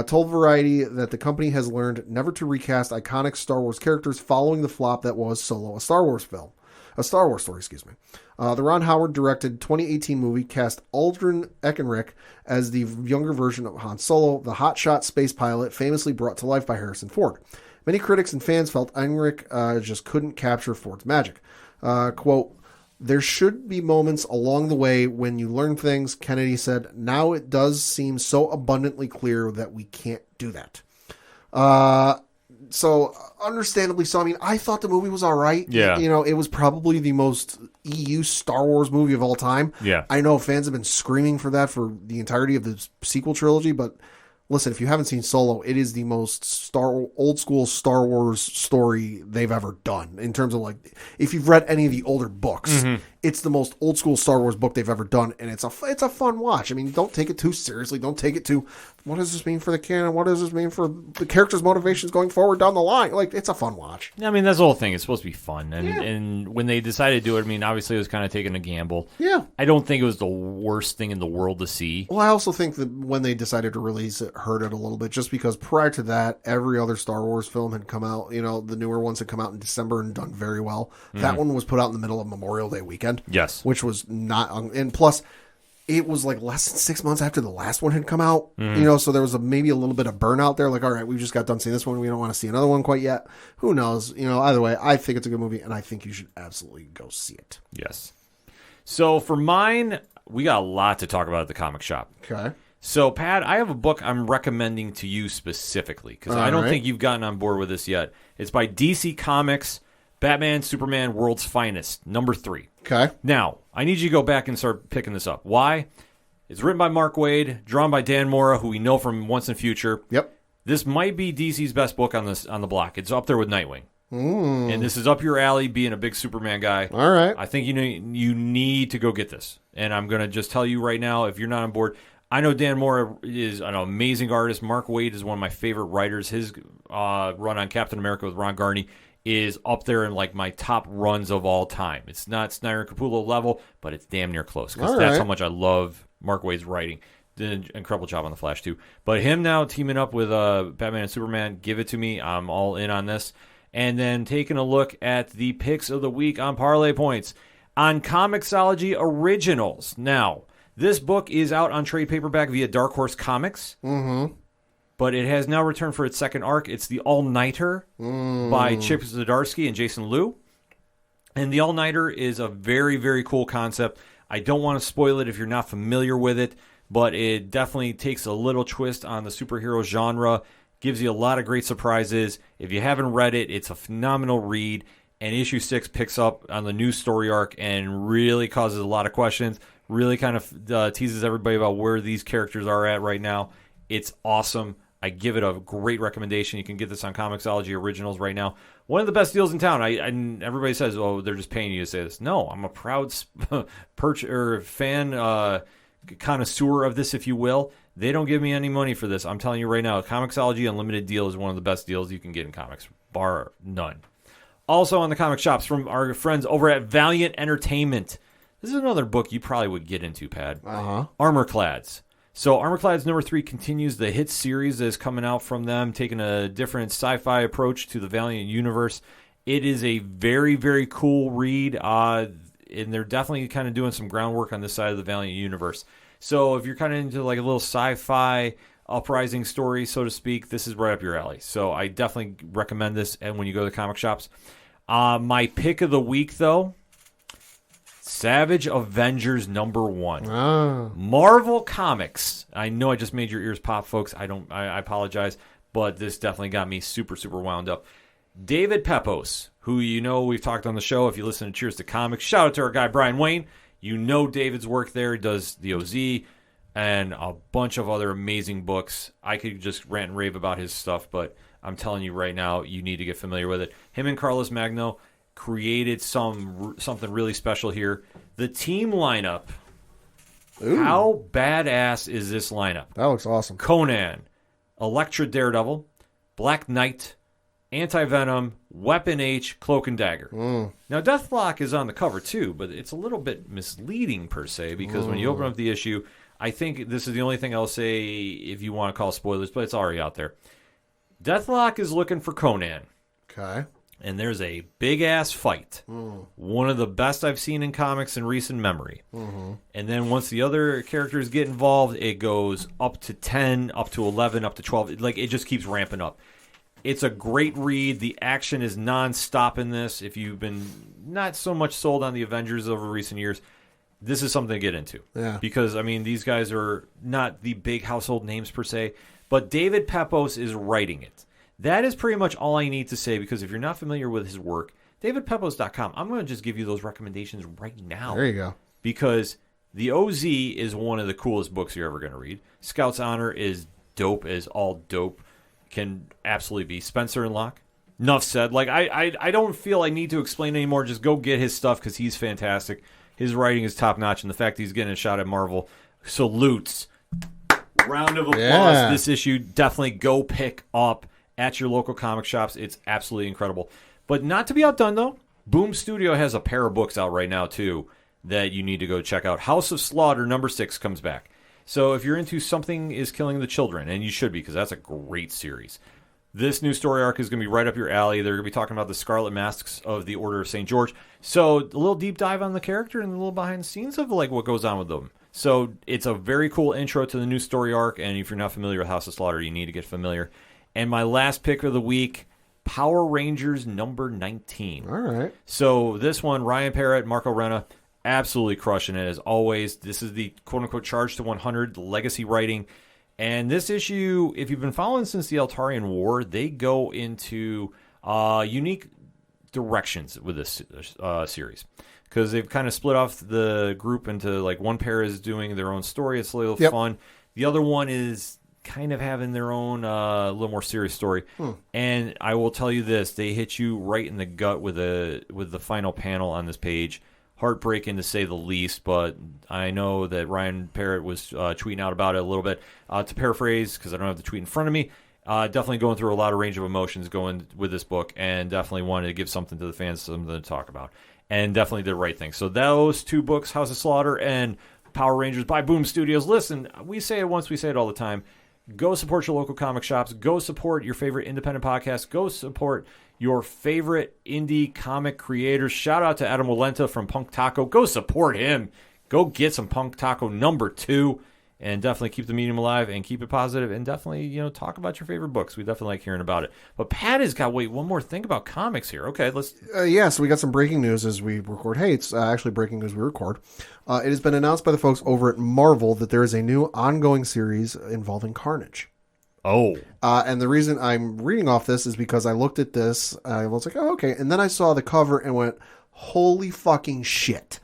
told Variety that the company has learned never to recast iconic Star Wars characters following the flop that was Solo, a Star Wars story, excuse me. The Ron Howard directed 2018 movie cast Aldrin Ehrenreich as the younger version of Han Solo, the hotshot space pilot famously brought to life by Harrison Ford. Many critics and fans felt Ehrenreich just couldn't capture Ford's magic. Quote, "There should be moments along the way when you learn things," Kennedy said. "Now it does seem so abundantly clear that we can't do that." So understandably so. I mean, I thought the movie was all right. Yeah. You know, it was probably the most EU Star Wars movie of all time. Yeah. I know fans have been screaming for that for the entirety of the sequel trilogy, but listen, if you haven't seen Solo, it is the most old school Star Wars story they've ever done. In terms of, like, if you've read any of the older books, it's the most old school Star Wars book they've ever done, and it's a fun watch. I mean, don't take it too seriously. Don't take it too, what does this mean for the canon? What does this mean for the characters' motivations going forward down the line? Like, it's a fun watch. I mean, that's the whole thing. It's supposed to be fun, and when they decided to do it, I mean, obviously it was kind of taking a gamble. Yeah. I don't think it was the worst thing in the world to see. Well, I also think that when they decided to release it, hurt it a little bit, just because prior to that, every other Star Wars film had come out, you know, the newer ones had come out in December and done very well. That one was put out in the middle of Memorial Day weekend. Yes. Which was not, and plus, it was like less than 6 months after the last one had come out, you know, so there was maybe a little bit of burnout there. Like, all right, we just got done seeing this one. We don't want to see another one quite yet. Who knows? You know, either way, I think it's a good movie, and I think you should absolutely go see it. Yes. So for mine, we got a lot to talk about at the comic shop. Okay. So, Pat, I have a book I'm recommending to you specifically, because I don't think you've gotten on board with this yet. It's by DC Comics, Batman, Superman, World's Finest, number 3. Okay. Now, I need you to go back and start picking this up. Why? It's written by Mark Waid, drawn by Dan Mora, who we know from Once and Future. Yep. This might be DC's best book on the block. It's up there with Nightwing. And this is up your alley, being a big Superman guy. All right. I think you need to go get this. And I'm going to just tell you right now, if you're not on board, I know Dan Mora is an amazing artist. Mark Waid is one of my favorite writers. His run on Captain America with Ron Garney is up there in, like, my top runs of all time. It's not Snyder and Capullo level, but it's damn near close, because that's how much I love Mark Waid's writing. Did an incredible job on The Flash, too. But him now teaming up with Batman and Superman, give it to me. I'm all in on this. And then taking a look at the picks of the week on Parlay Points. On Comixology Originals. Now, this book is out on trade paperback via Dark Horse Comics. But it has now returned for its second arc. It's The All-Nighter by Chip Zdarsky and Jason Liu. And the All-Nighter is a very, very cool concept. I don't want to spoil it if you're not familiar with it, but it definitely takes a little twist on the superhero genre, gives you a lot of great surprises. If you haven't read it, it's a phenomenal read, and issue 6 picks up on the new story arc and really causes a lot of questions, really kind of teases everybody about where these characters are at right now. It's awesome. I give it a great recommendation. You can get this on Comixology Originals right now. One of the best deals in town. And everybody says, "Oh, they're just paying you to say this." No, I'm a proud fan, connoisseur of this, if you will. They don't give me any money for this. I'm telling you right now, a Comixology Unlimited deal is one of the best deals you can get in comics, bar none. Also on the comic shops from our friends over at Valiant Entertainment. This is another book you probably would get into, Pad. Armorclads. So Armorclads number 3 continues the hit series that is coming out from them, taking a different sci-fi approach to the Valiant universe. It is a very, very cool read, and they're definitely kind of doing some groundwork on this side of the Valiant universe. So if you're kind of into like a little sci-fi uprising story, so to speak, this is right up your alley. So I definitely recommend this, and when you go to the comic shops. My pick of the week, though, Savage Avengers number 1. Marvel Comics. I know I just made your ears pop, folks. I apologize, but this definitely got me super, super wound up. David Pepose, who you know we've talked on the show if you listen to Cheers to Comics. Shout out to our guy Brian Wayne. You know David's work there. He does the OZ and a bunch of other amazing books. I could just rant and rave about his stuff, but I'm telling you right now, you need to get familiar with it. Him and Carlos Magno created something really special here. The team lineup. Ooh. How badass is this lineup? That looks awesome. Conan, Elektra Daredevil, Black Knight, Anti-Venom, Weapon H, Cloak and Dagger. Now, Deathlock is on the cover too, but it's a little bit misleading per se, because when you open up the issue, I think this is the only thing I'll say if you want to call spoilers, but it's already out there. Deathlock is looking for Conan. Okay. And there's a big-ass fight. One of the best I've seen in comics in recent memory. And then once the other characters get involved, it goes up to 10, up to 11, up to 12. Like, it just keeps ramping up. It's a great read. The action is non-stop in this. If you've been not so much sold on the Avengers over recent years, this is something to get into. Yeah. Because, I mean, these guys are not the big household names per se, but David Pepose is writing it. That is pretty much all I need to say, because if you're not familiar with his work, davidpepose.com, I'm going to just give you those recommendations right now. There you go. Because the OZ is one of the coolest books you're ever going to read. Scout's Honor is dope as all dope can absolutely be. Spencer and Locke, enough said. Like, I don't feel I need to explain anymore. Just go get his stuff, because he's fantastic. His writing is top-notch, and the fact he's getting a shot at Marvel, salutes. Round of applause. Yeah. This issue, definitely go pick up at your local comic shops. It's absolutely incredible. But not to be outdone, though, Boom Studio has a pair of books out right now, too, that you need to go check out. House of Slaughter number 6 comes back. So if you're into Something is Killing the Children, and you should be, because that's a great series, this new story arc is going to be right up your alley. They're going to be talking about the Scarlet Masks of the Order of St. George. So a little deep dive on the character and a little behind the scenes of like what goes on with them. So it's a very cool intro to the new story arc, and if you're not familiar with House of Slaughter, you need to get familiar. And my last pick of the week, Power Rangers number 19. All right. So this one, Ryan Parrott, Marco Renna, absolutely crushing it as always. This is the quote-unquote Charge to 100, the legacy writing. And this issue, if you've been following since the Eltarian War, they go into unique directions with this series. Because they've kind of split off the group into, like, one pair is doing their own story. It's a little fun. The other one is kind of having their own little more serious story. And I will tell you this, they hit you right in the gut with the final panel on this page. Heartbreaking to say the least, but I know that Ryan Parrott was tweeting out about it a little bit. To paraphrase, because I don't have the tweet in front of me, definitely going through a lot of range of emotions going with this book, and definitely wanted to give something to the fans, something to talk about, and definitely did the right thing. So those two books, House of Slaughter and Power Rangers by Boom Studios. Listen, we say it once, we say it all the time. Go support your local comic shops. Go support your favorite independent podcasts. Go support your favorite indie comic creators. Shout out to Adam Walenta from Punk Taco. Go support him. Go get some Punk Taco number 2. and definitely keep the medium alive and keep it positive, and definitely, talk about your favorite books. We definitely like hearing about it. But Pat has got, one more thing about comics here. Okay, let's... So we got some breaking news as we record. Hey, it's actually breaking news we record. It has been announced by the folks over at Marvel that there is a new ongoing series involving Carnage. Oh. And the reason I'm reading off this is because I looked at this, I was like, oh, okay. And then I saw the cover and went, holy fucking shit.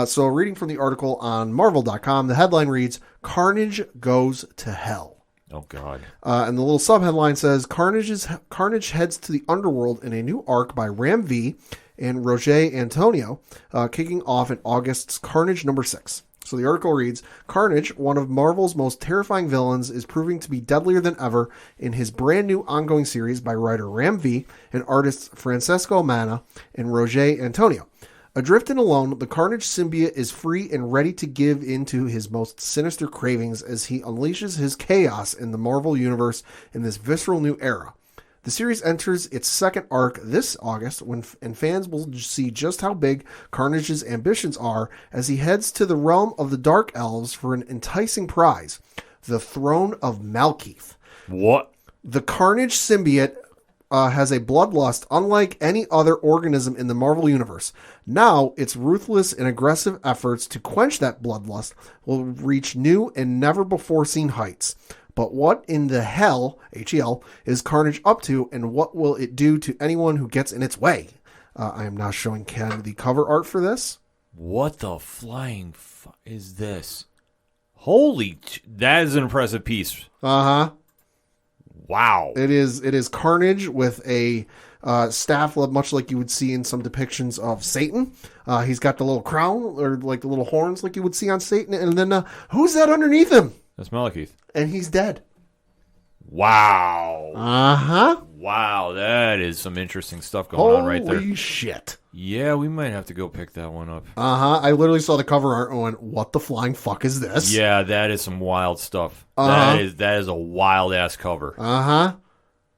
So reading from the article on Marvel.com, the headline reads, Carnage Goes to Hell. Oh, God. And the little subheadline says, Carnage heads to the underworld in a new arc by Ram V and Roger Antonio, kicking off in August's Carnage number 6. So the article reads, Carnage, one of Marvel's most terrifying villains, is proving to be deadlier than ever in his brand new ongoing series by writer Ram V and artists Francesco Manna and Roger Antonio. Adrift and alone, the Carnage symbiote is free and ready to give in to his most sinister cravings as he unleashes his chaos in the Marvel Universe in this visceral new era. The series enters its second arc this August, and fans will see just how big Carnage's ambitions are as he heads to the realm of the Dark Elves for an enticing prize, the Throne of Malekith. What? The Carnage symbiote has a bloodlust unlike any other organism in the Marvel Universe. Now, its ruthless and aggressive efforts to quench that bloodlust will reach new and never-before-seen heights. But what in the hell, H-E-L, is Carnage up to, and what will it do to anyone who gets in its way? I am now showing Ken the cover art for this. What the flying is this? That is an impressive piece. Uh-huh. Wow. It is Carnage with a staff, much like you would see in some depictions of Satan. He's got the little crown, or like the little horns like you would see on Satan. And then, who's that underneath him? That's Malekith. And he's dead. Wow. Uh-huh. Wow, that is some interesting stuff going on right there. Holy shit. Yeah, we might have to go pick that one up. Uh-huh. I literally saw the cover art and went, what the flying fuck is this? Yeah, that is some wild stuff. Uh-huh. That is a wild-ass cover. Uh-huh.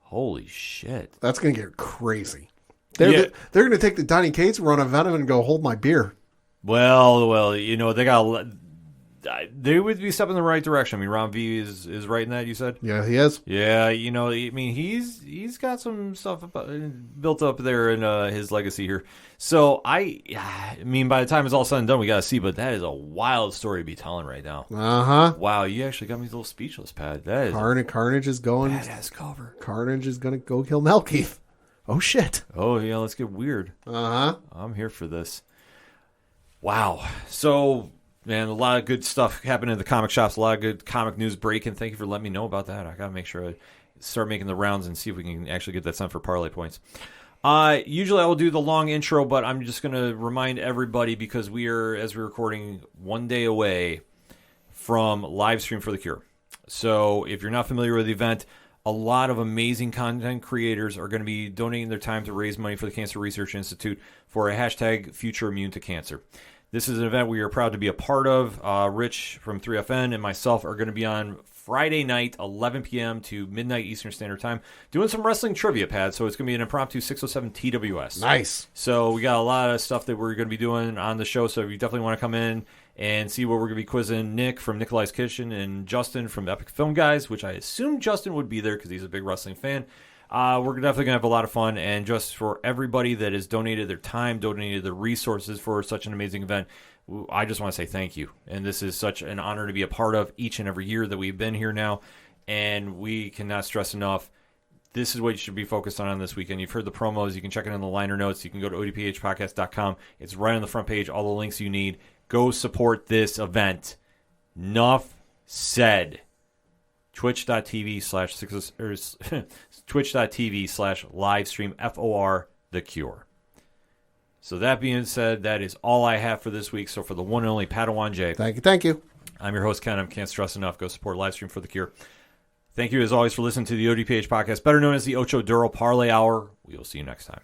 Holy shit. That's going to get crazy. They're going to take the Donny Cates run of Venom and go, hold my beer. Well, they would be stepping in the right direction. I mean, Ron V is right in that, you said? Yeah, he is. Yeah, he's got some stuff built up there in his legacy here. So, I mean, by the time it's all said and done, we got to see, but that is a wild story to be telling right now. Uh-huh. Wow, you actually got me a little speechless, Pat. That is Carnage is going... badass cover. Carnage is going to go kill Malekith. Oh, shit. Oh, yeah, let's get weird. Uh-huh. I'm here for this. Wow. So... Man, a lot of good stuff happening in the comic shops. A lot of good comic news breaking. Thank you for letting me know about that. I got to make sure I start making the rounds and see if we can actually get that sent for parlay points. Usually I will do the long intro, but I'm just going to remind everybody because we are, as we're recording, one day away from Livestream for the Cure. So if you're not familiar with the event, a lot of amazing content creators are going to be donating their time to raise money for the Cancer Research Institute for a hashtag Future Immune to Cancer. This is an event we are proud to be a part of. Rich from 3FN and myself are going to be on Friday night, 11 p.m. to midnight Eastern Standard Time, doing some wrestling trivia, Pat. So it's going to be an impromptu 607 TWS. Nice. So we got a lot of stuff that we're going to be doing on the show. So if you definitely want to come in and see what we're going to be quizzing Nick from Nikolai's Kitchen and Justin from Epic Film Guys, which I assume Justin would be there because he's a big wrestling fan. We're definitely going to have a lot of fun, and just for everybody that has donated their time, donated their resources for such an amazing event, I just want to say thank you. And this is such an honor to be a part of each and every year that we've been here now, and we cannot stress enough, this is what you should be focused on this weekend. You've heard the promos. You can check it in the liner notes. You can go to odphpodcast.com. It's right on the front page, all the links you need. Go support this event. Enough said. Twitch.tv/livestream FOR The Cure. So that being said, that is all I have for this week. So for the one and only Padawan J. Thank you. I'm your host, Ken. I can't stress enough. Go support Livestream for the Cure. Thank you as always for listening to the ODPH podcast, better known as the Ocho Duro Parlay Hour. We will see you next time.